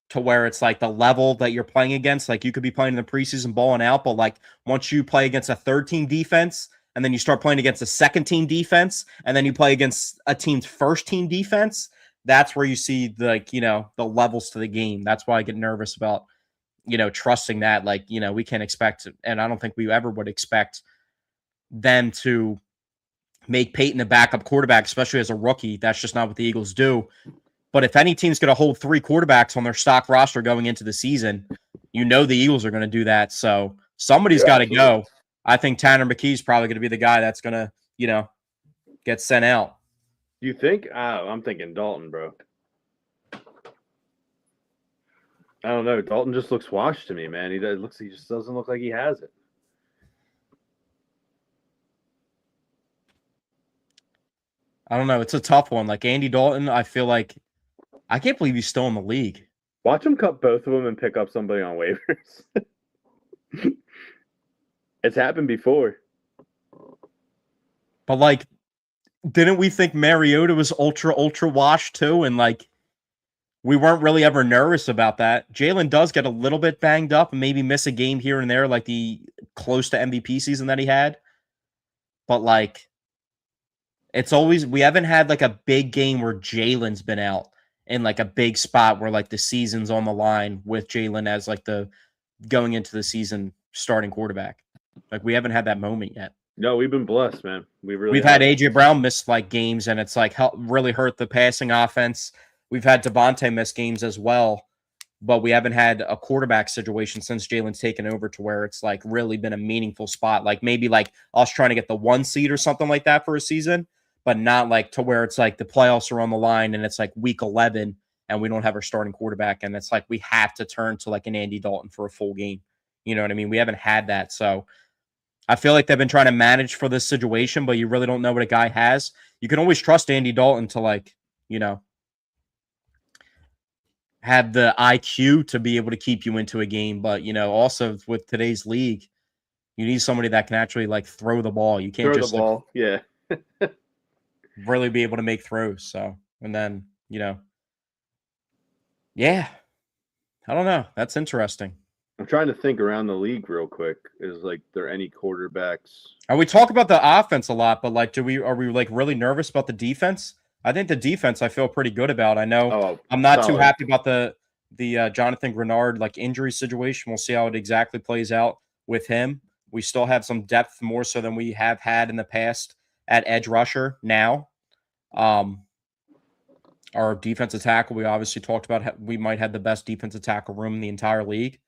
to where it's like the level that you're playing against. Like you could be playing in the preseason balling out, but like once you play against a third team defense and then you start playing against a second team defense and then you play against a team's first team defense, that's where you see the levels to the game. That's why I get nervous about, trusting that. Like, we can't expect, and I don't think we ever would expect them to make Peyton a backup quarterback, especially as a rookie. That's just not what the Eagles do. But if any team's going to hold 3 quarterbacks on their stock roster going into the season, the Eagles are going to do that. So somebody's got to go. I think Tanner McKee's probably going to be the guy that's going to, get sent out. You think? I'm thinking Dalton, bro. I don't know. Dalton just looks washed to me, man. He just doesn't look like he has it. I don't know. It's a tough one. Like Andy Dalton, I feel like I can't believe he's still in the league. Watch him cut both of them and pick up somebody on waivers. It's happened before. But like, didn't we think Mariota was ultra washed too? And like, we weren't really ever nervous about that. Jalen does get a little bit banged up and maybe miss a game here and there, like the close to MVP season that he had. But like, It's always we haven't had like a big game where Jalen's been out in like a big spot where like the season's on the line with Jalen as like the going into the season starting quarterback. Like we haven't had that moment yet. No, we've been blessed, man. We really We've had AJ Brown miss like games, and it's like really hurt the passing offense. We've had Devontae miss games as well, but we haven't had a quarterback situation since Jalen's taken over to where it's like really been a meaningful spot. Like maybe like us trying to get the 1 seed or something like that for a season, but not like to where it's like the playoffs are on the line and it's like week 11 and we don't have our starting quarterback, and it's like we have to turn to like an Andy Dalton for a full game. You know what I mean? We haven't had that, so I feel like they've been trying to manage for this situation, but you really don't know what a guy has. You can always trust Andy Dalton to like, you know, have the IQ to be able to keep you into a game. But, you know, also with today's league, you need somebody that can actually like throw the ball. You can't throw just the ball. like, really be able to make throws. So, and then, you know, yeah, I don't know. That's interesting. I'm trying to think around the league real quick. Is like there any quarterbacks? And we talk about the offense a lot, but like, are we like really nervous about the defense? I think the defense I feel pretty good about. I know I'm not too happy about the Jonathan Grenard like injury situation. We'll see how it exactly plays out with him. We still have some depth more so than we have had in the past at edge rusher now. Our defensive tackle, we obviously talked about we might have the best defensive tackle room in the entire league.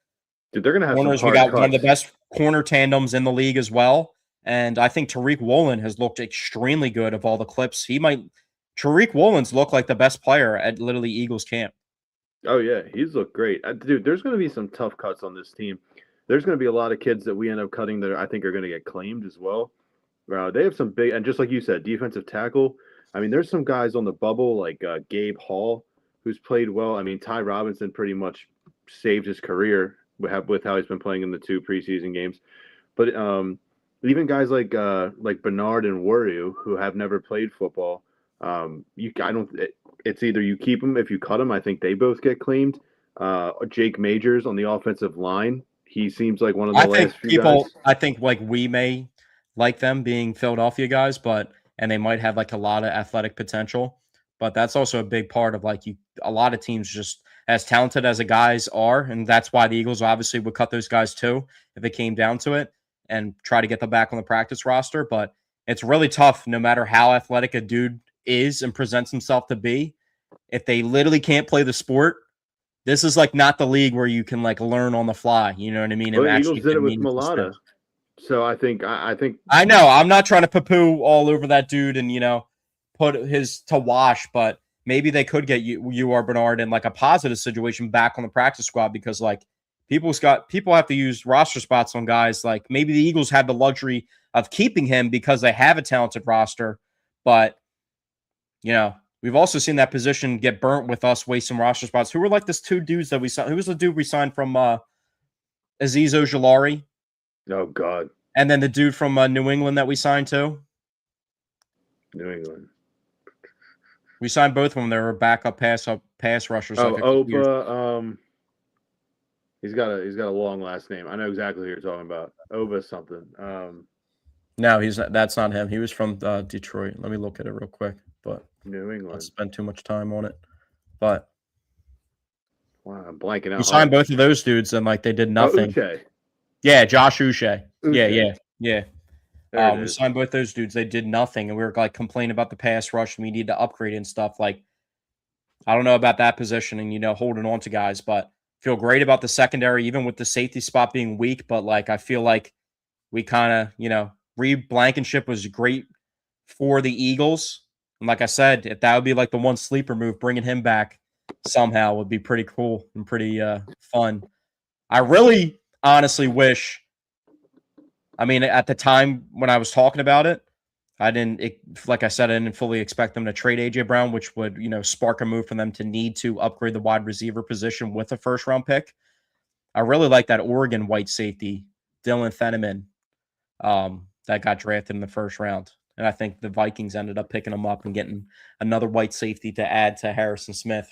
Dude, they're gonna have corners. Some hard we got cuts. one of the best corner tandems in the league as well. And I think Tariq Woolen has looked extremely good of all the clips. Tariq Woolen's looked like the best player at literally Eagles camp. Oh, yeah. He's looked great. Dude, there's going to be some tough cuts on this team. There's going to be a lot of kids that we end up cutting that I think are going to get claimed as well. They have some big – and just like you said, defensive tackle. I mean, there's some guys on the bubble like Gabe Hall who's played well. I mean, Ty Robinson pretty much saved his career with how he's been playing in the 2 preseason games. But even guys like Bernard and Warrior who have never played football – it's either you keep them if you cut them. I think they both get claimed. Jake Majors on the offensive line. He seems like one of the last few guys. I think like we may like them being Philadelphia guys, and they might have like a lot of athletic potential. But that's also a big part of like a lot of teams just as talented as the guys are, and that's why the Eagles obviously would cut those guys too if it came down to it and try to get them back on the practice roster. But it's really tough no matter how athletic a dude is and presents himself to be. If they literally can't play the sport, this is like not the league where you can like learn on the fly. You know what I mean? Well, the Eagles did it with Mulata. So I think I know I'm not trying to poo-poo all over that dude and put his to wash, but maybe they could get you or Bernard in like a positive situation back on the practice squad because like people have to use roster spots on guys. Like maybe the Eagles have the luxury of keeping him because they have a talented roster, but we've also seen that position get burnt with us wasting roster spots. Who were like this 2 dudes that we signed? Who was the dude we signed from Azeez Ojulari? Oh, God. And then the dude from New England that we signed to? New England. We signed both of them. They were backup pass rushers. Oh, Oba. He's got a long last name. I know exactly who you're talking about. Oba something. No, that's not him. He was from Detroit. Let me look at it real quick. But New England. I spent too much time on it. But wow, I'm blanking out. We signed both of those dudes and like they did nothing. Uche. Yeah, Josh Uche. Yeah. We is. signed both those dudes. They did nothing, and we were like complaining about the pass rush and we need to upgrade and stuff. Like, I don't know about that position and holding on to guys, but feel great about the secondary, even with the safety spot being weak. But like, I feel like we kind of, Reed Blankenship was great for the Eagles. And like I said, if that would be like the one sleeper move, bringing him back somehow would be pretty cool and pretty fun. I really honestly wish, at the time when I was talking about it, like I said, I didn't fully expect them to trade AJ Brown, which would, spark a move for them to need to upgrade the wide receiver position with a first-round pick. I really like that Oregon white safety, Dylan Thieneman, that got drafted in the first round. And I think the Vikings ended up picking him up and getting another white safety to add to Harrison Smith,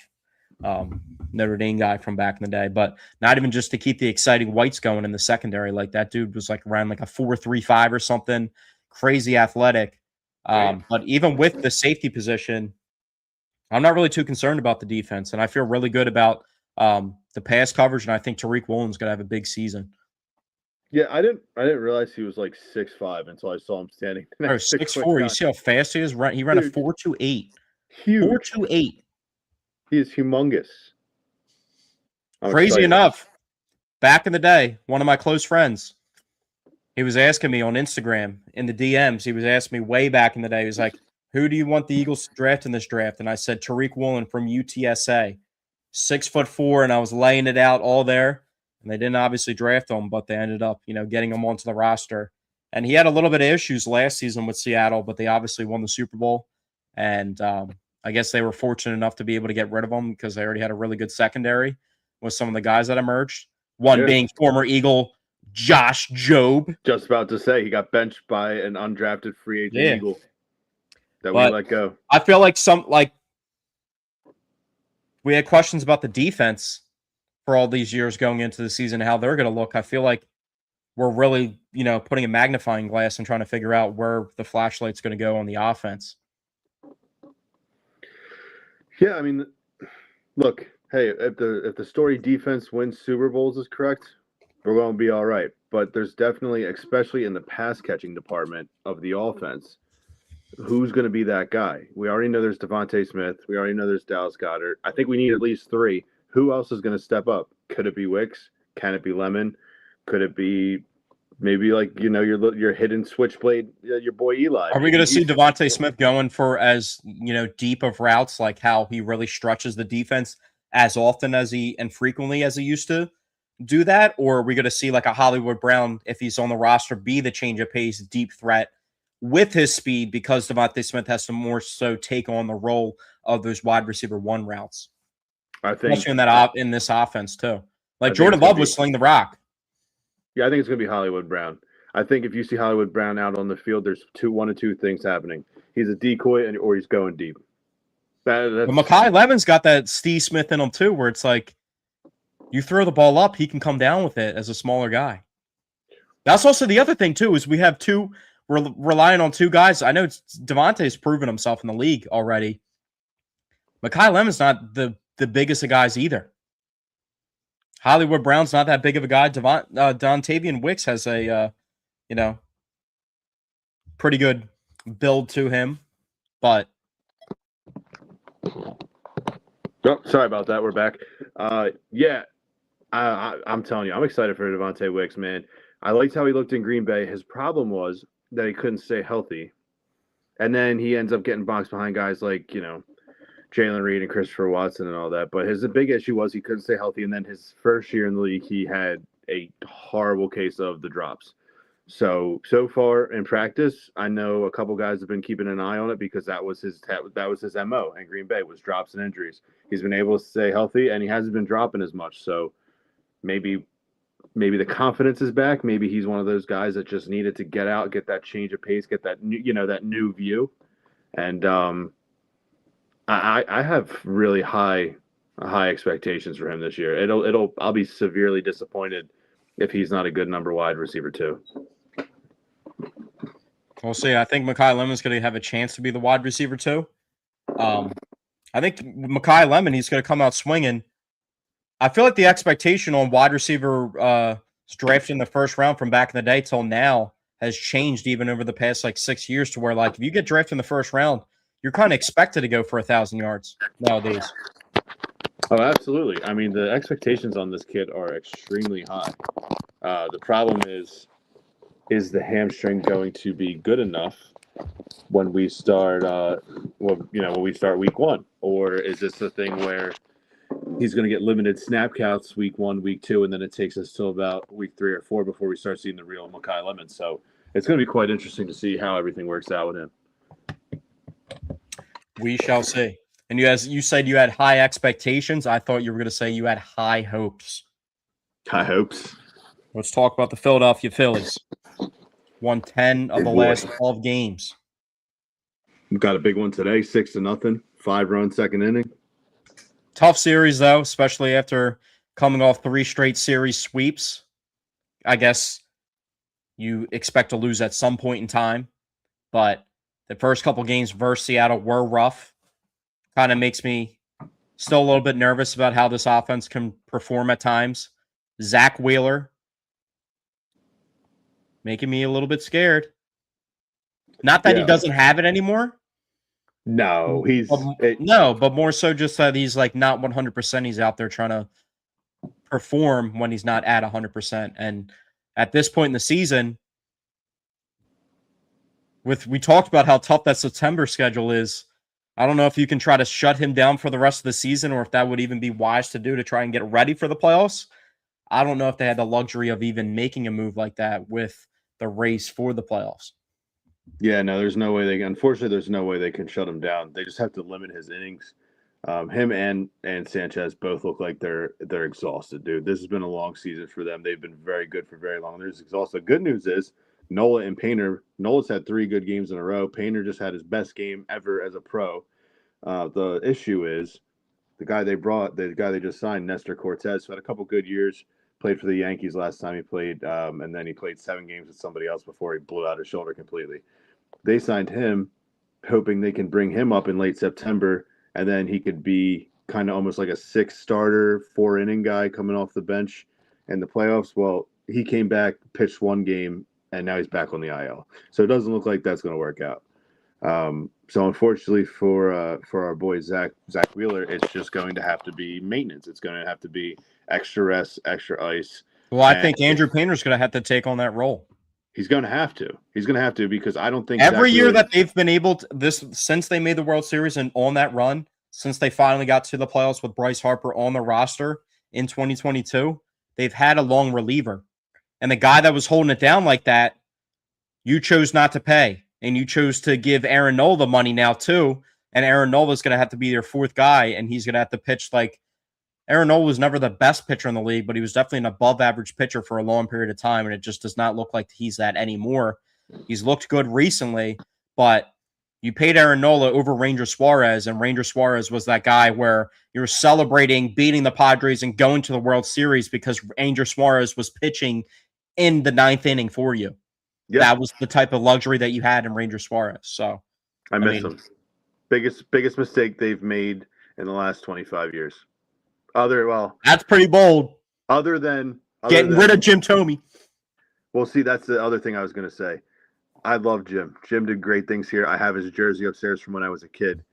Notre Dame guy from back in the day. But not even just to keep the exciting whites going in the secondary. Like that dude was like around like a 4.35 or something, crazy athletic. Right. But even with the safety position, I'm not really too concerned about the defense, and I feel really good about the pass coverage, and I think Tariq Woolen's going to have a big season. Yeah, I didn't realize he was like 6'5" until I saw him standing Or next to 6'4". You Quick. see how fast he is? He ran a Dude, 4.28. huge. 4.28. He is humongous. I'm Crazy excited. enough, back in the day, one of my close friends, he was asking me on Instagram in the DMs. He was asking me way back in the day. He was like, "Who do you want the Eagles to draft in this draft?" And I said Tariq Woolen from UTSA, 6'4", and I was laying it out all there. And they didn't obviously draft him, but they ended up, getting him onto the roster. And he had a little bit of issues last season with Seattle, but they obviously won the Super Bowl. And I guess they were fortunate enough to be able to get rid of him because they already had a really good secondary with some of the guys that emerged. One Yeah. being former Eagle Josh Jobe. Just about to say he got benched by an undrafted free agent Yeah. Eagle that we But let go. I feel like we had questions about the defense for all these years going into the season, how they're going to look. I feel like we're really, putting a magnifying glass and trying to figure out where the flashlight's going to go on the offense. Yeah, I mean, look, hey, if the story defense wins Super Bowls is correct, we're going to be all right. But there's definitely, especially in the pass catching department of the offense, who's going to be that guy? We already know there's Devontae Smith. We already know there's Dallas Goedert. I think we need at least three. Who else is going to step up? Could it be Wicks? Can it be Lemon? Could it be maybe like your hidden switchblade, your boy Eli? Are we going to see Devontae Smith going for as deep of routes, like how he really stretches the defense as often as he and frequently as he used to do that? Or are we going to see like a Hollywood Brown, if he's on the roster, be the change of pace, deep threat with his speed, because Devontae Smith has to more so take on the role of those wide receiver one routes? I think Especially in this offense too. Like Jordan Love Love was sling the rock. Yeah, I think it's going to be Hollywood Brown. I think if you see Hollywood Brown out on the field, there's one of two things happening. He's a decoy, or he's going deep. But Mekhi Levin's got that Steve Smith in him too, where it's like you throw the ball up, he can come down with it as a smaller guy. That's also the other thing too, is we have we're relying on two guys. I know Devontae's proven himself in the league already. Mekhi Levin's not the biggest of guys either. Hollywood Brown's not that big of a guy. Dontavian Wicks has a, pretty good build to him, but. Oh, sorry about that. We're back. Yeah, I'm telling you, I'm excited for Devontae Wicks, man. I liked how he looked in Green Bay. His problem was that he couldn't stay healthy, and then he ends up getting boxed behind guys like Jalen Reed and Christopher Watson and all that. But the big issue was he couldn't stay healthy. And then his first year in the league, he had a horrible case of the drops. So far in practice, I know a couple guys have been keeping an eye on it because that was his MO in Green Bay, was drops and injuries. He's been able to stay healthy and he hasn't been dropping as much. So maybe the confidence is back. Maybe he's one of those guys that just needed to get out, get that change of pace, get that that new view. And I have really high expectations for him this year. I'll be severely disappointed if he's not a good number wide receiver too. We'll see. I think Mekhi Lemon's going to have a chance to be the wide receiver too. I think Mekhi Lemon, he's going to come out swinging. I feel like the expectation on wide receiver drafted in the first round from back in the day till now has changed even over the past 6 years, to where if you get drafted in the first round, you're kind of expected to go for 1,000 yards nowadays. Oh, absolutely. I mean, the expectations on this kid are extremely high. The problem is the hamstring going to be good enough when we start, when we start week one? Or is this a thing where he's going to get limited snap counts week 1, week 2, and then it takes us till about week 3 or 4 before we start seeing the real Mekhi Lemon? So it's going to be quite interesting to see how everything works out with him. We shall see. And you said you had high expectations. I thought you were going to say you had high hopes. High hopes. Let's talk about the Philadelphia Phillies. Won 10 of the last 12 games. We've got a big one today, 6-0, 5-run second inning. Tough series, though, especially after coming off 3 straight series sweeps. I guess you expect to lose at some point in time, but The first couple games versus Seattle were rough. Kind of makes me still a little bit nervous about how this offense can perform at times. Zach Wheeler making me a little bit scared. Not that he doesn't have it anymore. No, but more so just that he's like not 100%. He's out there trying to perform when he's not at 100%. And at this point in the season, we talked about how tough that September schedule is. I don't know if you can try to shut him down for the rest of the season or if that would even be wise to do to try and get ready for the playoffs. I don't know if they had the luxury of even making a move like that with the race for the playoffs. Yeah, no, there's no way unfortunately, there's no way they can shut him down. They just have to limit his innings. Him and Sanchez both look like they're exhausted, dude. This has been a long season for them. They've been very good for very long. They're exhausted. Good news is Nola and Painter. Nola's had 3 good games in a row. Painter just had his best game ever as a pro. The issue is the guy they just signed, Nestor Cortez, who had a couple good years, played for the Yankees last time he played, and then he played 7 games with somebody else before he blew out his shoulder completely. They signed him hoping they can bring him up in late September, and then he could be kind of almost like a 6 starter, 4-inning guy coming off the bench in the playoffs. Well, he came back, pitched 1 game, and now he's back on the IL. So it doesn't look like that's going to work out. So unfortunately for our boy Zach Wheeler, it's just going to have to be maintenance. It's going to have to be extra rest, extra ice. Well, I think Andrew Painter's going to have to take on that role. He's going to have to. He's going to have to because I don't think every year that they've been able to since they made the World Series and on that run, since they finally got to the playoffs with Bryce Harper on the roster in 2022, they've had a long reliever. And the guy that was holding it down like that, you chose not to pay. And you chose to give Aaron Nola the money now, too. And Aaron Nola is going to have to be their 4th guy, and he's going to have to pitch like Aaron Nola was never the best pitcher in the league, but he was definitely an above-average pitcher for a long period of time, and it just does not look like he's that anymore. He's looked good recently, but you paid Aaron Nola over Ranger Suarez, and Ranger Suarez was that guy where you're celebrating beating the Padres and going to the World Series because Ranger Suarez was pitching in the 9th inning for you. Yep. That was the type of luxury that you had in Ranger Suarez. So I miss him. Biggest mistake they've made in the last 25 years. That's pretty bold. Other than getting rid of Jim Thome. Well, see, that's the other thing I was going to say. I love Jim. Jim did great things here. I have his jersey upstairs from when I was a kid.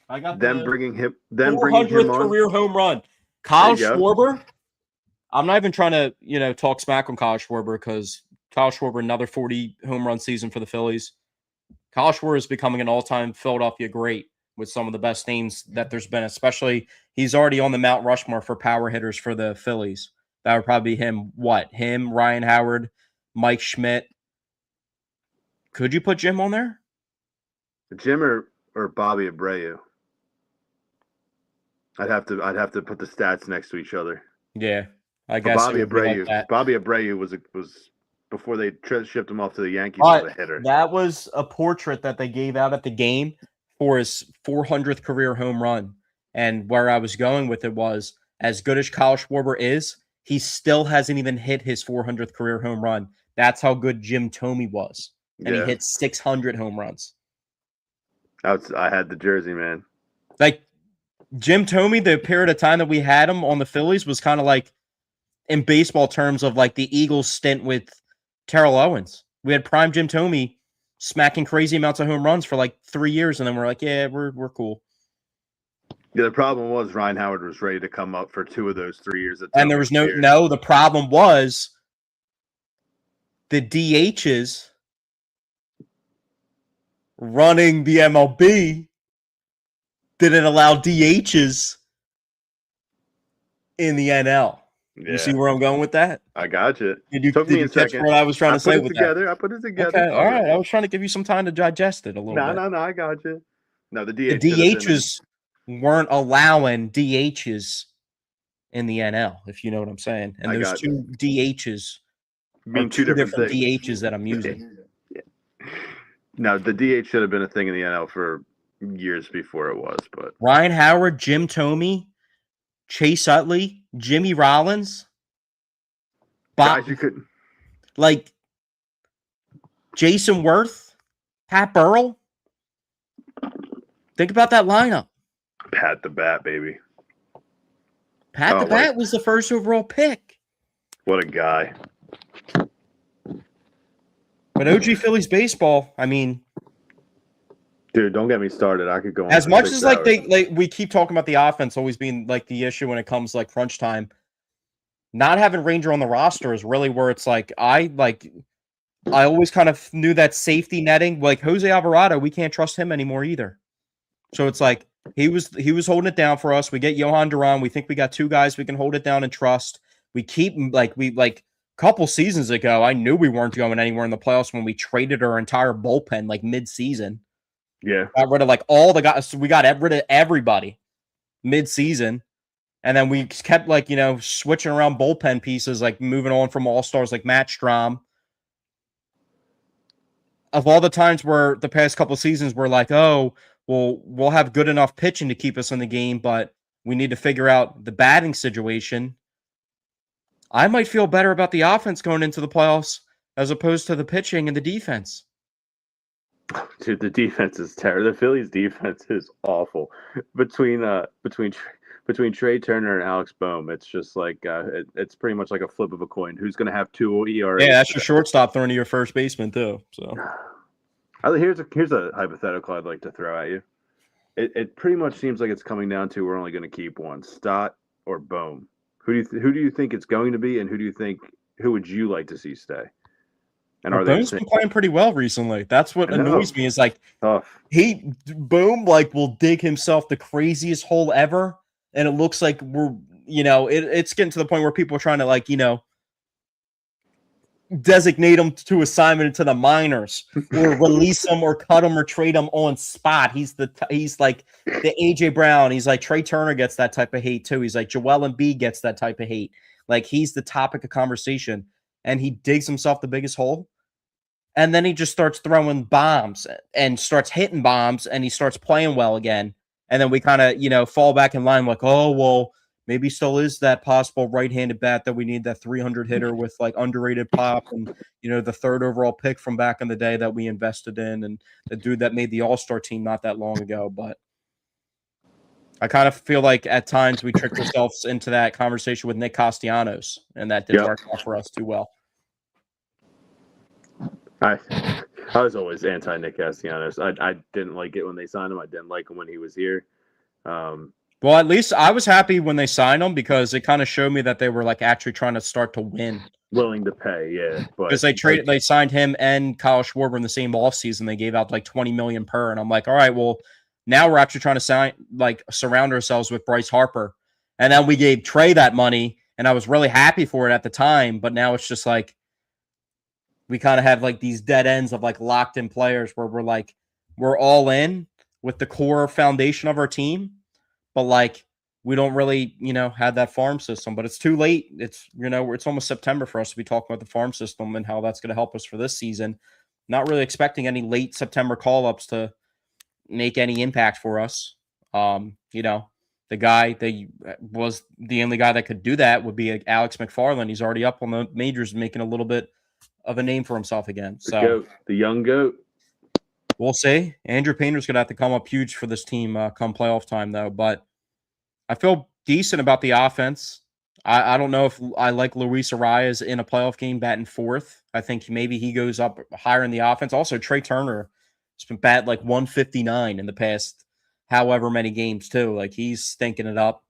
I got bringing him 400th career home run. Kyle Schwarber. I'm not even trying to, talk smack on Kyle Schwarber because Kyle Schwarber, another 40 home run season for the Phillies. Kyle Schwarber is becoming an all-time Philadelphia great with some of the best names that there's been, especially he's already on the Mount Rushmore for power hitters for the Phillies. That would probably be him. Him, Ryan Howard, Mike Schmidt. Could you put Jim on there? Jim or Bobby Abreu? I'd have to put the stats next to each other. Yeah. I guess Bobby Abreu was before they shipped him off to the Yankees as a hitter. That was a portrait that they gave out at the game for his 400th career home run. And where I was going with it was, as good as Kyle Schwarber is, he still hasn't even hit his 400th career home run. That's how good Jim Thome was. And he hit 600 home runs. I had the jersey, man. Like, Jim Thome, the period of time that we had him on the Phillies was kind of like, in baseball terms, of like the Eagles stint with Terrell Owens. We had prime Jim Thome smacking crazy amounts of home runs for like 3 years, and then we're like, yeah, we're cool. Yeah, the problem was Ryan Howard was ready to come up for 2 of those 3 years. And there was the problem was the DHs running the MLB didn't allow DHs in the NL. Yeah. You see where I'm going with that? I got you. Did you catch what I was trying to say with that? I put it together. Okay, all right. I was trying to give you some time to digest it a little bit. No, I got you. No, the DHs weren't allowing DHs in the NL, if you know what I'm saying. And those 2 DHs mean 2 different DHs that I'm using. Yeah. No, the DH should have been a thing in the NL for years before it was. But Ryan Howard, Jim Thome, Chase Utley, Jimmy Rollins, guys you couldn't like Jason Worth. Pat Burrell. Think about that lineup. Pat the Bat, baby. Pat the Bat was the first overall pick. What a guy. But OG Phillies baseball, I mean, dude, don't get me started. I could go on as much as we keep talking about the offense always being like the issue when it comes like crunch time. Not having Ranger on the roster is really where it's like I always kind of knew that safety netting. Like Jose Alvarado, we can't trust him anymore either. So it's like he was holding it down for us. We get Johan Duran. We think we got two guys we can hold it down and trust. We keep a couple seasons ago, I knew we weren't going anywhere in the playoffs when we traded our entire bullpen like mid-season. Yeah. Got rid of like all the guys. We got rid of everybody mid-season. And then we kept switching around bullpen pieces, like moving on from all-stars like Matt Strahm. Of all the times where the past couple of seasons we're like, oh, well, we'll have good enough pitching to keep us in the game, but we need to figure out the batting situation. I might feel better about the offense going into the playoffs as opposed to the pitching and the defense. Dude, the defense is terrible. The Phillies' defense is awful. Between Trey Turner and Alex Bohm, it's just like it's pretty much like a flip of a coin. Who's going to have 2 ERA? Yeah, that's your shortstop throwing to your first baseman too. So here's a hypothetical I'd like to throw at you. It pretty much seems like it's coming down to we're only going to keep one, Stott or Bohm. Who do you think it's going to be, and who would you like to see stay? And Boom's been playing pretty well recently. That's what annoys me is like tough. Boom will dig himself the craziest hole ever, and it looks like we're it's getting to the point where people are trying to designate him to assignment into the minors or release him or cut him or trade him on spot. He's like the AJ Brown. He's like Trey Turner gets that type of hate too. He's like Joel Embiid gets that type of hate. Like he's the topic of conversation. And he digs himself the biggest hole. And then he just starts throwing bombs and starts hitting bombs and he starts playing well again. And then we kind of, fall back in line like, oh, well, maybe still is that possible right-handed bat that we need, that 300 hitter with like underrated pop and, the third overall pick from back in the day that we invested in and the dude that made the All-Star team not that long ago. But I kind of feel like at times we tricked ourselves into that conversation with Nick Castellanos, and that didn't work out for us too well. I was always anti Nick Castellanos. I didn't like it when they signed him. I didn't like him when he was here. Well, at least I was happy when they signed him because it kind of showed me that they were like actually trying to start to win. Willing to pay, yeah. Because they signed him and Kyle Schwarber in the same offseason. They gave out like $20 million per, and I'm like, all right, well. Now we're actually trying to surround ourselves with Bryce Harper. And then we gave Trey that money, and I was really happy for it at the time. But now it's just like we kind of have like these dead ends of like locked in players where we're all in with the core foundation of our team. But like we don't really, have that farm system. But it's too late. It's, it's almost September for us to be talking about the farm system and how that's going to help us for this season. Not really expecting any late September call-ups to make any impact for us. The guy that was the only guy that could do that would be Alex McFarland. He's already up on the majors, making a little bit of a name for himself again. So the young goat. We'll see. Andrew Painter's going to have to come up huge for this team come playoff time, though. But I feel decent about the offense. I don't know if I like Luis Arias in a playoff game batting fourth. I think maybe he goes up higher in the offense. Also, Trey Turner. It's been bat like 159 in the past however many games, too. Like, he's stinking it up.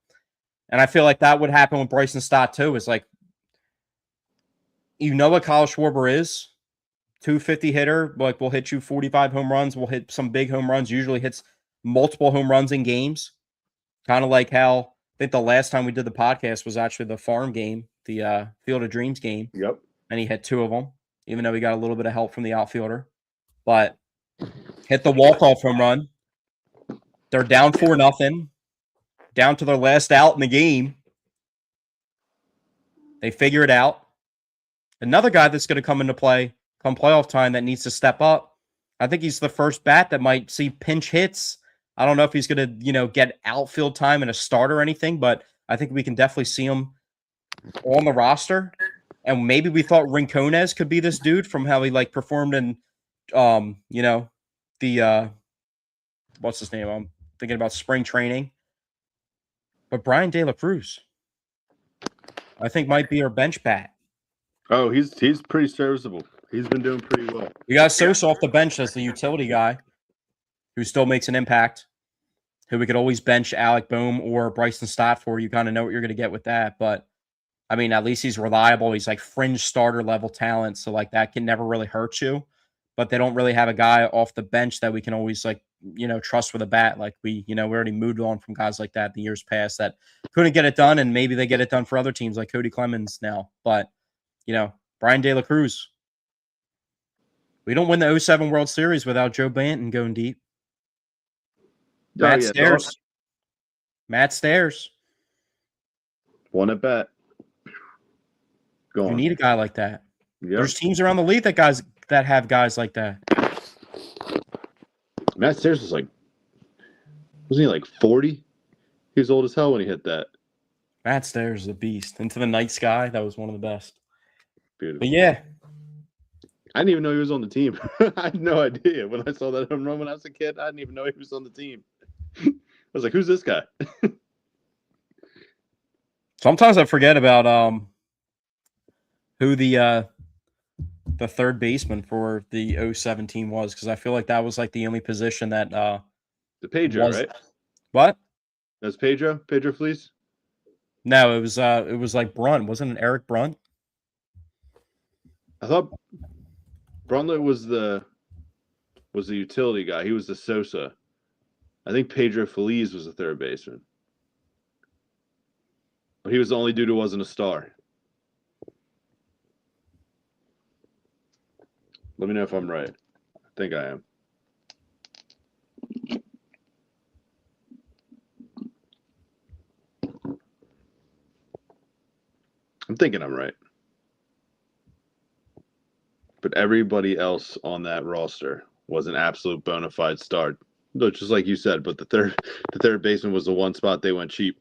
And I feel like that would happen with Bryson Stott, too. It's like, what Kyle Schwarber is. 250 hitter. Like, we'll hit you 45 home runs. We'll hit some big home runs. Usually hits multiple home runs in games. Kind of like how I think the last time we did the podcast was actually the farm game, the Field of Dreams game. Yep. And he hit 2 of them, even though he got a little bit of help from the outfielder. But hit the walk-off home run. They're down 4-0, down to their last out in the game. They figure it out. Another guy that's going to come into play come playoff time that needs to step up. I think he's the first bat that might see pinch hits. I don't know if he's going to, get outfield time in a start or anything, but I think we can definitely see him on the roster. And maybe we thought Rincones could be this dude from how he performed in, the what's his name? I'm thinking about spring training. But Brian De La Cruz, I think, might be our bench bat. Oh, he's pretty serviceable. He's been doing pretty well. You got Sosa off the bench as the utility guy who still makes an impact, who we could always bench Alec Boehm or Bryson Stott for. You kind of know what you're going to get with that. But, I mean, at least he's reliable. He's like fringe starter level talent. So, like, that can never really hurt you. But they don't really have a guy off the bench that we can always, like, trust with a bat. Like, we already moved on from guys like that in the years past that couldn't get it done. And maybe they get it done for other teams like Cody Clemens now. But, Brian De La Cruz. We don't win the 07 World Series without Joe Banton going deep. Matt Stairs. Matt Stairs. One at bat. You need a guy like that. Yep. There's teams around the league that have guys like that. Matt Stairs wasn't he like 40? He was old as hell when he hit that. Matt Stairs is a beast. Into the Night Sky, that was one of the best. Beautiful. But yeah. I didn't even know he was on the team. I had no idea. When I saw that home run when I was a kid, I didn't even know he was on the team. I was like, who's this guy? Sometimes I forget about who the third baseman for the 07 team was, because I feel like that was like the only position that the Pedro, right? What? That was Pedro Feliz? No, it was like Brunt. Wasn't it Eric Brunt? I thought Bruntlett was the utility guy. He was the Sosa. I think Pedro Feliz was the third baseman. But he was the only dude who wasn't a star. Let me know if I'm right. I think I am. I'm thinking I'm right. But everybody else on that roster was an absolute bona fide star. Just like you said, but the third baseman was the one spot they went cheap.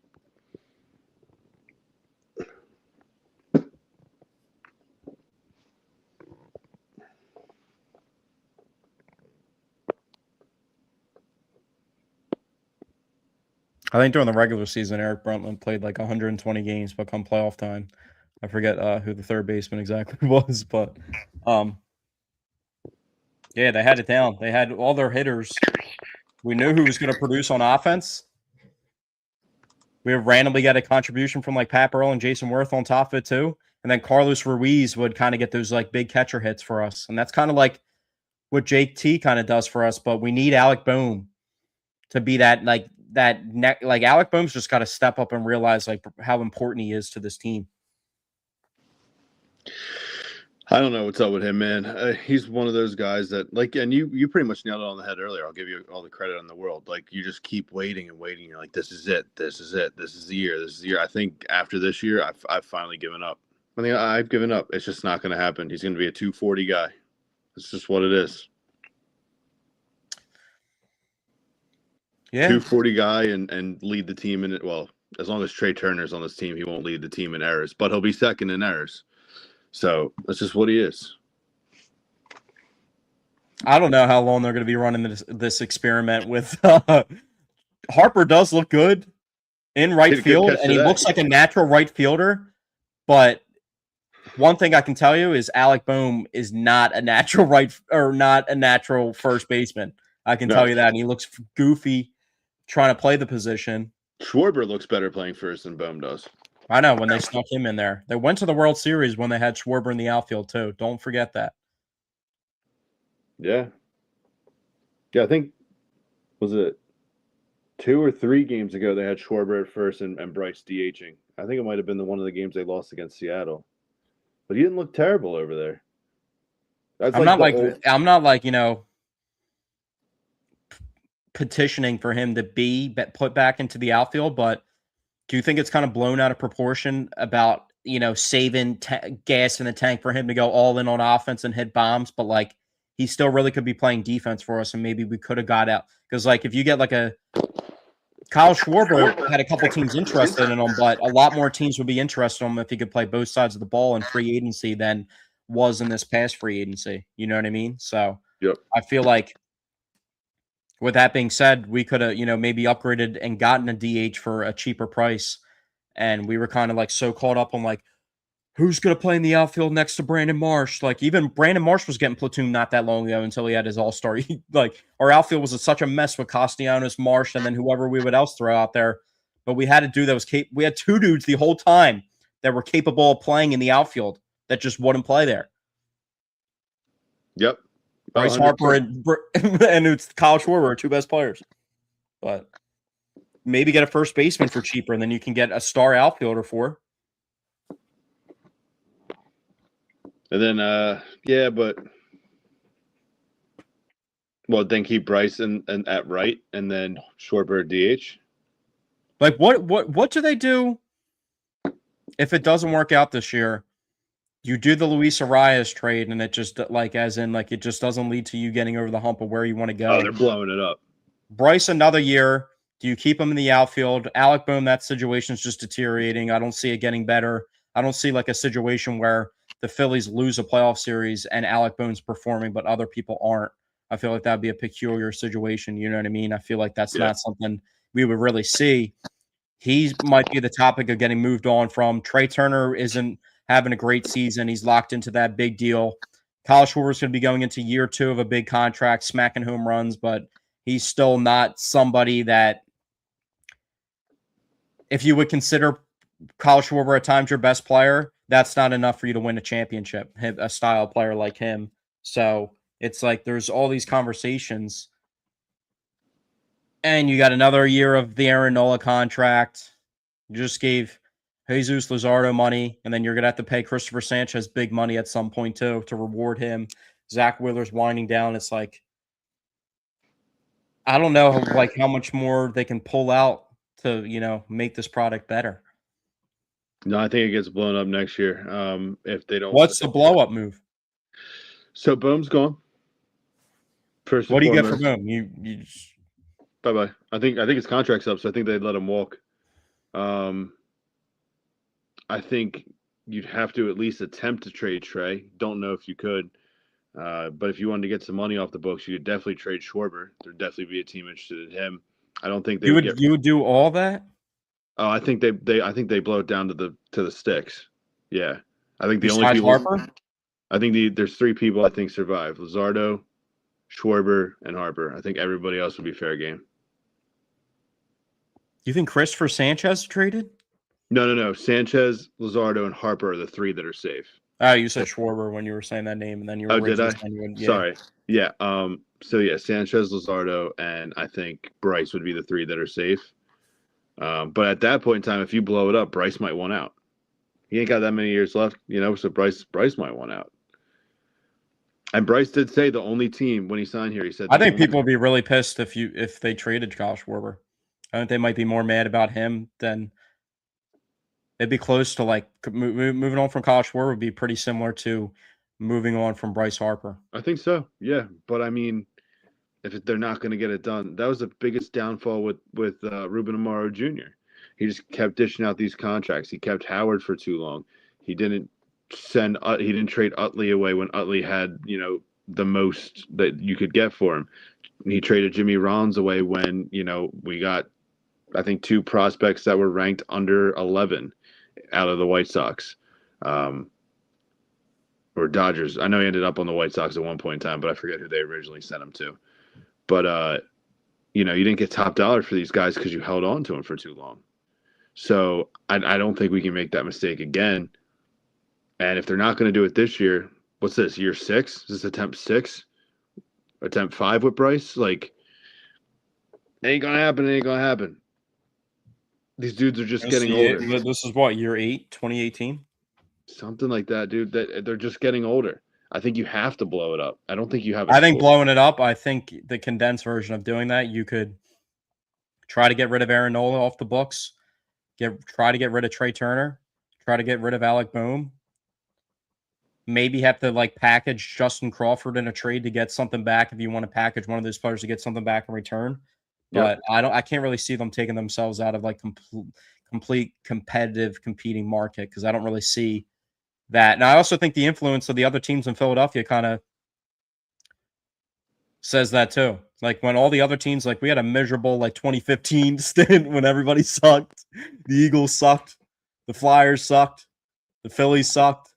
I think during the regular season, Eric Bruntlett played like 120 games, but come playoff time, I forget who the third baseman exactly was, but yeah, they had it down. They had all their hitters. We knew who was going to produce on offense. We randomly got a contribution from like Pat Burrell and Jason Worth on top of it too. And then Carlos Ruiz would kind of get those like big catcher hits for us. And that's kind of like what Jake T kind of does for us. But we need Alec Boehm to be that like Alec Boehm's just got to step up and realize like how important he is to this team. I don't know what's up with him, man. He's one of those guys that, like, and you pretty much nailed it on the head earlier. I'll give you all the credit in the world. Like, you just keep waiting and waiting. You're like, this is it. This is it. This is the year. This is the year. I think after this year, I've finally given up. I think I've given up. It's just not going to happen. He's going to be a 240 guy. It's just what it is. Yeah. 240 guy and lead the team in it. Well, as long as Trey Turner's on this team, he won't lead the team in errors, but he'll be second in errors. So that's just what he is. I don't know how long they're going to be running this experiment with. Harper does look good in right field, and he looks like a natural right fielder. But one thing I can tell you is Alec Boehm is not a natural not a natural first baseman. I can tell you that. And he looks goofy trying to play the position. Schwarber looks better playing first than Boehm does. I know, when they snuck him in there. They went to the World Series when they had Schwarber in the outfield, too. Don't forget that. Yeah. Yeah, I think, was it 2 or 3 games ago they had Schwarber at first and Bryce DHing. I think it might have been one of the games they lost against Seattle. But he didn't look terrible over there. I'm not like, petitioning for him to be put back into the outfield, but do you think it's kind of blown out of proportion about, saving gas in the tank for him to go all in on offense and hit bombs? But like, he still really could be playing defense for us, and maybe we could have got out. Because like, if you get like Kyle Schwarber had a couple teams interested in him, but a lot more teams would be interested in him if he could play both sides of the ball in free agency than was in this past free agency. You know what I mean? So yep. I feel like with that being said, we could have, maybe upgraded and gotten a DH for a cheaper price. And we were kind of like so caught up on like, who's going to play in the outfield next to Brandon Marsh? Like, even Brandon Marsh was getting platoon not that long ago until he had his all-star. Like, our outfield was such a mess with Castellanos, Marsh, and then whoever we would else throw out there. But we had a dude that was we had two dudes the whole time that were capable of playing in the outfield that just wouldn't play there. Yep. Bryce Harper and it's Kyle Schwarber, our two best players. But maybe get a first baseman for cheaper, and then you can get a star outfielder for. And then, then keep Bryce and at right, and then Schwarber DH. Like, what do they do if it doesn't work out this year? You do the Luis Arias trade, and it just it just doesn't lead to you getting over the hump of where you want to go. Oh, they're blowing it up. Bryce, another year. Do you keep him in the outfield? Alec Boehm, that situation is just deteriorating. I don't see it getting better. I don't see like a situation where the Phillies lose a playoff series and Alec Boehm's performing, but other people aren't. I feel like that'd be a peculiar situation. You know what I mean? I feel like that's not something we would really see. He might be the topic of getting moved on from. Trey Turner isn't having a great season. He's locked into that big deal. Kyle Schwarber's going to be going into year 2 of a big contract, smacking home runs, but he's still not somebody that, if you would consider Kyle Schwarber at times your best player, that's not enough for you to win a championship, a style player like him. So it's like there's all these conversations. And you got another year of the Aaron Nola contract. You just gave Jesus Luzardo money, and then you're going to have to pay Christopher Sanchez big money at some point too to reward him. Zach Wheeler's winding down. It's like, I don't know like how much more they can pull out to, make this product better. No, I think it gets blown up next year. If they don't. What's the blow up move? So Boehm's gone. First, what do you get for Boehm? You just... Bye. I think his contract's up, so I think they'd let him walk. I think you'd have to at least attempt to trade Trey. Don't know if you could. But if you wanted to get some money off the books, you could definitely trade Schwarber. There'd definitely be a team interested in him. I don't think they would. You would do all that? Oh, I think they blow it down to the sticks. Yeah, I think the Besides only people. Harper? I think there's 3 people I think survive: Luzardo, Schwarber, and Harper. I think everybody else would be fair game. You think Christopher Sanchez traded? No. Sanchez, Luzardo, and Harper are the 3 that are safe. Oh, you said Schwarber when you were saying that name, and then you were. Oh, did I? Sorry. Yeah. Sanchez, Luzardo, and I think Bryce would be the 3 that are safe. But at that point in time, if you blow it up, Bryce might want out. He ain't got that many years left, so Bryce might want out. And Bryce did say the only team when he signed here, he said, I think people would be really pissed if they traded Kyle Schwarber. I think they might be more mad about him than it'd be close to like moving on from Kyle Schwarber would be pretty similar to moving on from Bryce Harper. I think so. Yeah. But I mean, if they're not going to get it done, that was the biggest downfall with Ruben Amaro Jr. He just kept dishing out these contracts. He kept Howard for too long. He didn't trade Utley away when Utley had, the most that you could get for him. He traded Jimmy Rollins away when, we got, I think, 2 prospects that were ranked under 11 out of the White Sox. Or Dodgers. I know he ended up on the White Sox at one point in time, but I forget who they originally sent him to. But, you didn't get top dollar for these guys because you held on to them for too long. So I don't think we can make that mistake again. And if they're not going to do it this year, what's this, year 6? Is this attempt 6? Attempt 5 with Bryce? Like, ain't going to happen. These dudes are just getting older. This is what, year 8, 2018? Something like that, dude. They're just getting older. I think you have to blow it up. I don't think you have. I think blowing it up. I think the condensed version of doing that, you could try to get rid of Aaron Nola off the books. Try to get rid of Trey Turner. Try to get rid of Alec Boehm. Maybe have to like package Justin Crawford in a trade to get something back if you want to package one of those players to get something back in return. But I can't really see them taking themselves out of like complete competitive competing market because I don't really see that. And I also think the influence of the other teams in Philadelphia kind of says that too. Like when all the other teams, like we had a miserable like 2015 stint when everybody sucked. The Eagles sucked. The Flyers sucked. The Phillies sucked.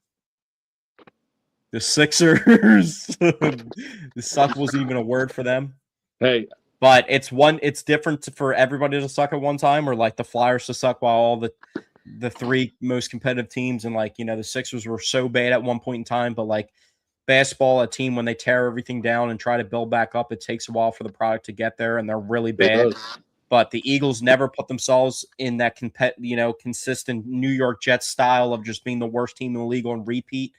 The Sixers. The suck wasn't even a word for them. Hey, but it's different for everybody to suck at one time, or like the Flyers to suck while all the three most competitive teams and like, the Sixers were so bad at one point in time, but like basketball, a team when they tear everything down and try to build back up, it takes a while for the product to get there and they're really bad. But the Eagles never put themselves in that consistent New York Jets style of just being the worst team in the league on repeat.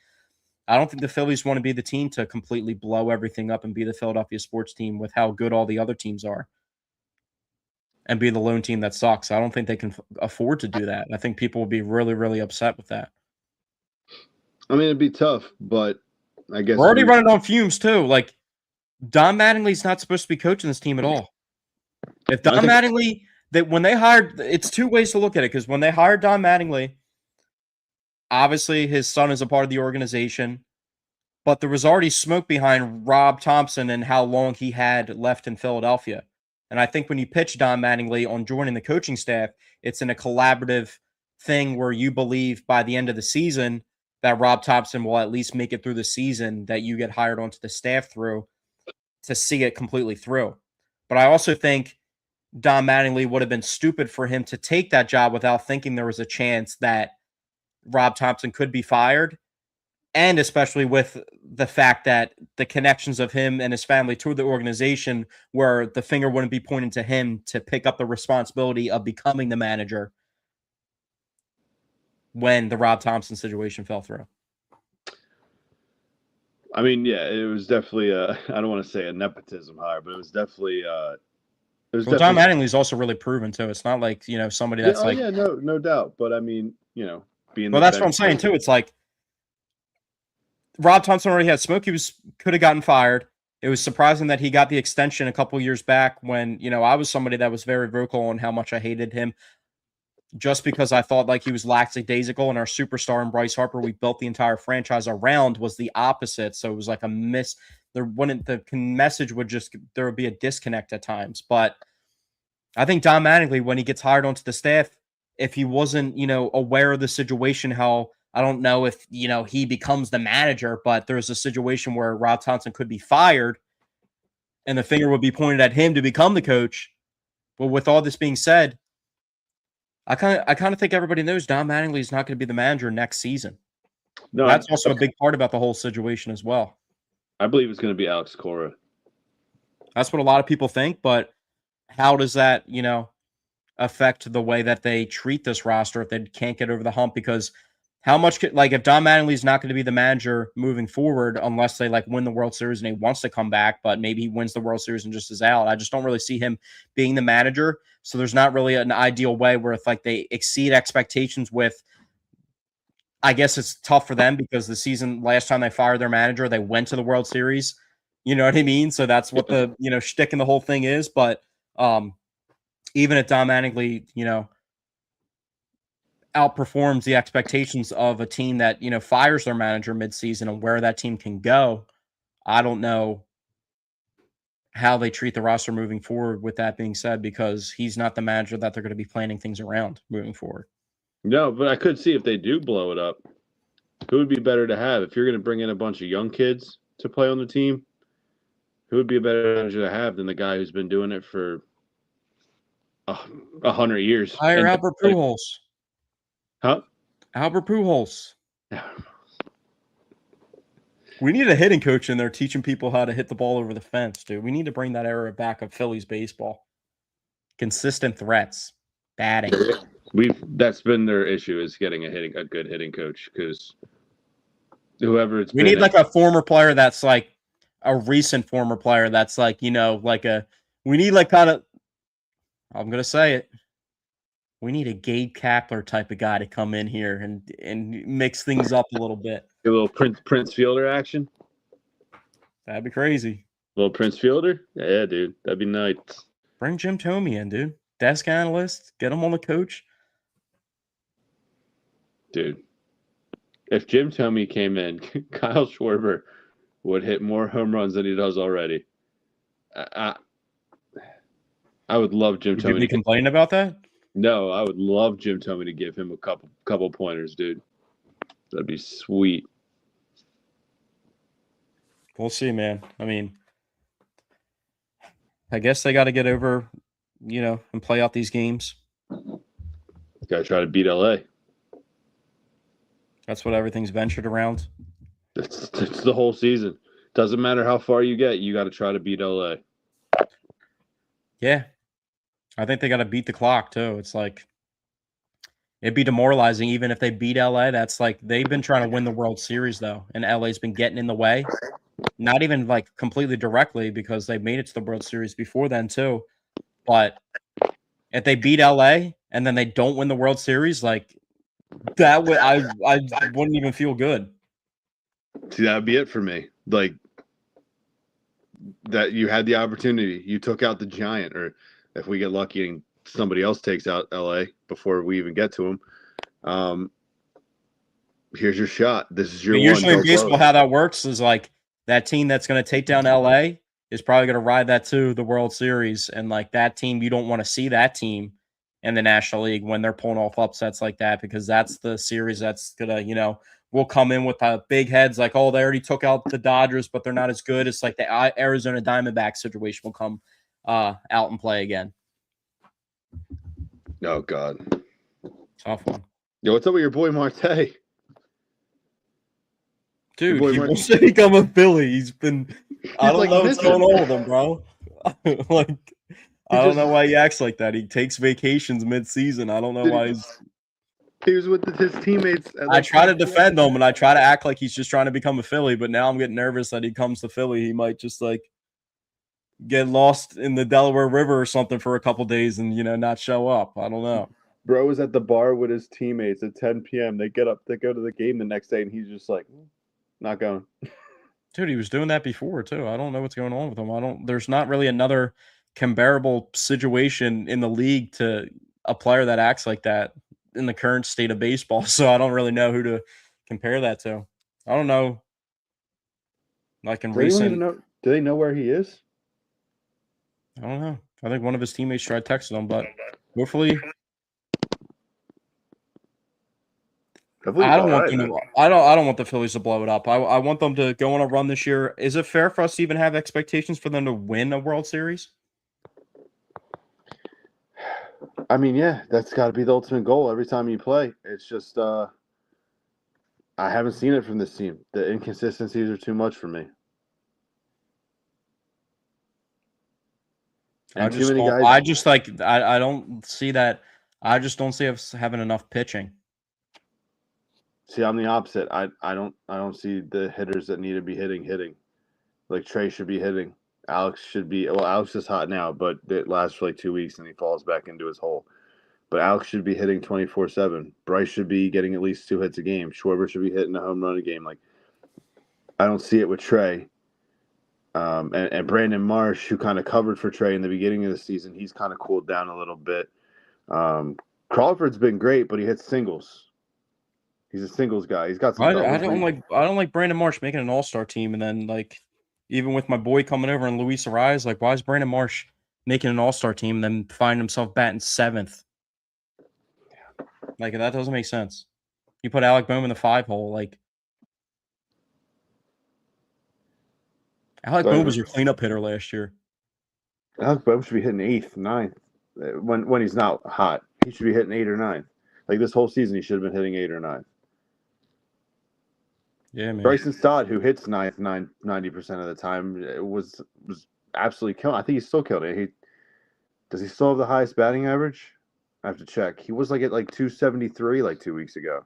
I don't think the Phillies want to be the team to completely blow everything up and be the Philadelphia sports team with how good all the other teams are and be the lone team that sucks. I don't think they can afford to do that. I think people will be really, really upset with that. I mean, it'd be tough, but I guess we're already running on fumes too. Like Don Mattingly's not supposed to be coaching this team at all. If Don Mattingly, when they hired, it's two ways to look at it, because when they hired Don Mattingly, obviously his son is a part of the organization, but there was already smoke behind Rob Thompson and how long he had left in Philadelphia. And I think when you pitch Don Mattingly on joining the coaching staff, it's in a collaborative thing where you believe by the end of the season that Rob Thompson will at least make it through the season that you get hired onto the staff through to see it completely through. But I also think Don Mattingly would have been stupid for him to take that job without thinking there was a chance that Rob Thompson could be fired. And especially with the fact that the connections of him and his family to the organization, where the finger wouldn't be pointed to him to pick up the responsibility of becoming the manager when the Rob Thompson situation fell through. I mean, yeah, it was definitely I don't want to say a nepotism hire, but it was definitely Don Mattingly is also really proven too. It's not like, somebody that's no doubt. But I mean, being that's what I'm saying too. It's like Rob Thompson already had smoke. He could have gotten fired. It was surprising that he got the extension a couple years back when, I was somebody that was very vocal on how much I hated him, just because I thought like he was lackadaisical, and our superstar in Bryce Harper, we built the entire franchise around, was the opposite. So it was like a miss. There wouldn't, the message would just, there would be a disconnect at times. But I think Don Mattingly, when he gets hired onto the staff, if he wasn't, aware of the situation, how, I don't know if, he becomes the manager, but there's a situation where Rob Thompson could be fired and the finger would be pointed at him to become the coach. But with all this being said, I kind of think everybody knows Don Mattingly is not going to be the manager next season. No, that's also a big part about the whole situation as well. I believe it's going to be Alex Cora. That's what a lot of people think, but how does that, affect the way that they treat this roster if they can't get over the hump? Because how much, if Don Mattingly is not going to be the manager moving forward, unless they win the World Series and he wants to come back, but maybe he wins the World Series and just is out. I just don't really see him being the manager. So there's not really an ideal way where if they exceed expectations with, I guess it's tough for them because the season last time they fired their manager, they went to the World Series. You know what I mean? So that's what the, shtick in the whole thing is. But even if Don Mattingly, outperforms the expectations of a team that, fires their manager midseason and where that team can go, I don't know how they treat the roster moving forward with that being said, because he's not the manager that they're going to be planning things around moving forward. No, but I could see if they do blow it up, who would be better to have? If you're going to bring in a bunch of young kids to play on the team, who would be a better manager to have than the guy who's been doing it for 100 years? Hire Albert Pujols. Huh? Albert Pujols. We need a hitting coach in there teaching people how to hit the ball over the fence, dude. We need to bring that era back of Phillies baseball. Consistent threats, batting. That's been their issue, is getting a good hitting coach, because whoever it's we need a former player that's a recent former player that's we need kind of, I'm gonna say it. We need a Gabe Kapler type of guy to come in here and mix things up a little bit. A little Prince Fielder action. That'd be crazy. A little Prince Fielder? Yeah, dude. That'd be nice. Bring Jim Thome in, dude. Desk analyst. Get him on the coach. Dude. If Jim Thome came in, Kyle Schwarber would hit more home runs than he does already. I would love Jim Would you Thome be to complaining about that? No, I would love Jim Thome to give him a couple pointers, dude. That'd be sweet. We'll see, man. I mean, I guess they got to get over, and play out these games. Got to try to beat LA. That's what everything's ventured around. It's the whole season. Doesn't matter how far you get, you got to try to beat LA. Yeah. I think they got to beat the clock, too. It's like, it'd be demoralizing even if they beat LA. That's like, they've been trying to win the World Series, though, and LA's been getting in the way. Not even like completely directly because they made it to the World Series before then, too. But if they beat LA and then they don't win the World Series, like, that would I wouldn't even feel good. See, that would be it for me. Like, that you had the opportunity. You took out the Giant, or if we get lucky and somebody else takes out LA before we even get to them, here's your shot. This is your one. Usually in baseball, how that works is like that team that's going to take down LA is probably going to ride that to the World Series, and like that team, you don't want to see that team in the National League when they're pulling off upsets like that, because that's the series that's gonna, will come in with big heads like, oh, they already took out the Dodgers, but they're not as good. It's like the Arizona Diamondbacks situation will come out and play again. Oh God, Tough one. Yo, what's up with your boy Marte? Dude, he wants to become a Philly. He's been. I don't know what's going on with him, bro. I don't know why he acts like that. He takes vacations mid-season. I don't know why he's. He was with his teammates. I try to defend him, and I try to act like he's just trying to become a Philly. But now I'm getting nervous that he comes to Philly. He might just get lost in the Delaware River or something for a couple days and not show up. I don't know. Bro was at the bar with his teammates at 10 p.m. They get up, they go to the game the next day, and he's just like, not going. Dude, he was doing that before too. I don't know what's going on with him. There's not really another comparable situation in the league to a player that acts like that in the current state of baseball. So I don't really know who to compare that to. I don't know. Like in recent, do they know where he is? I don't know. I think one of his teammates tried texting him, but hopefully. I don't want them to. I don't want the Phillies to blow it up. I want them to go on a run this year. Is it fair for us to even have expectations for them to win a World Series? I mean, yeah, that's got to be the ultimate goal every time you play. It's just I haven't seen it from this team. The inconsistencies are too much for me. I don't see that. I just don't see us having enough pitching. See, I'm the opposite. I don't see the hitters that need to be hitting. Like Trey should be hitting. Alex should be. Well, Alex is hot now, but it lasts for like 2 weeks and he falls back into his hole. But Alex should be hitting 24/7. Bryce should be getting at least 2 hits a game. Schwarber should be hitting a home run a game. Like, I don't see it with Trey. And Brandon Marsh, who kind of covered for Trey in the beginning of the season, he's kind of cooled down a little bit. Crawford's been great, but he hits singles. He's a singles guy. He's got some. I don't like Brandon Marsh making an all-star team, and then even with my boy coming over and Luis Ariz, why is Brandon Marsh making an all-star team and then find himself batting 7th? That doesn't make sense. You put Alec Bohm in the 5 hole, Alec Bohm was your cleanup hitter last year. Alec Bohm should be hitting 8th, 9th. When he's not hot, he should be hitting 8 or 9. Like this whole season, he should have been hitting 8 or 9. Yeah, man. Bryson Stott, who hits 9th 90% of the time, was absolutely killing. I think he's still killing it. Does he still have the highest batting average? I have to check. He was at 273 2 weeks ago.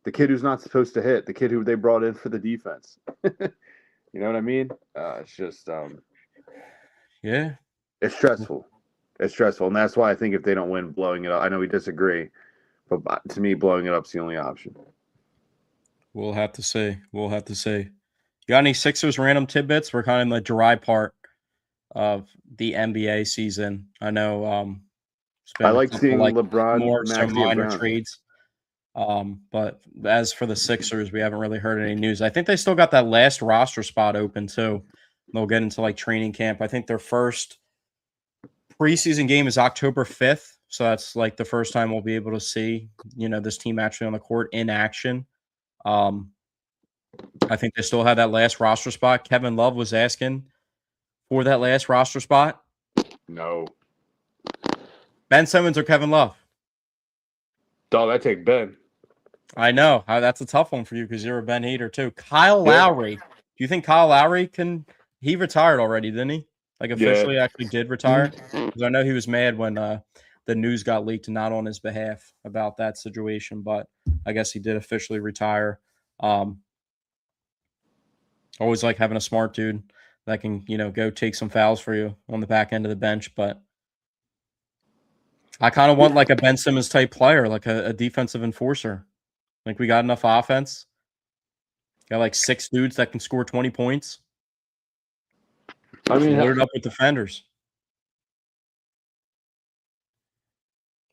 The kid who's not supposed to hit, the kid who they brought in for the defense. You know what I mean? It's just yeah. It's stressful. It's stressful, and that's why I think if they don't win, blowing it up. I know we disagree, but to me, blowing it up's the only option. We'll have to see. You got any Sixers random tidbits? We're kind of in the dry part of the NBA season. I know. I like seeing LeBron more Maxey minor trades. But as for the Sixers, we haven't really heard any news. I think they still got that last roster spot open too. They'll get into training camp. I think their first preseason game is October 5th. So that's like the first time we'll be able to see, this team actually on the court in action. I think they still have that last roster spot. Kevin Love was asking for that last roster spot. No. Ben Simmons or Kevin Love? Dog, I take Ben. I know. That's a tough one for you because you're a Ben hater too. Kyle Lowry. Do you think Kyle Lowry he retired already, didn't he? Like officially actually did retire? Because I know he was mad when the news got leaked not on his behalf about that situation, but I guess he did officially retire. Always like having a smart dude that can, go take some fouls for you on the back end of the bench, but I kind of want like a Ben Simmons type player, like a defensive enforcer. Like we got enough offense. Got like 6 dudes that can score 20 points. I mean, loaded up with defenders.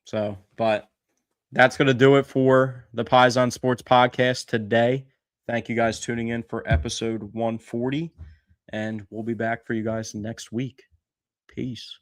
So, but that's going to do it for the Paisan Sports Podcast today. Thank you guys tuning in for episode 140, and we'll be back for you guys next week. Peace.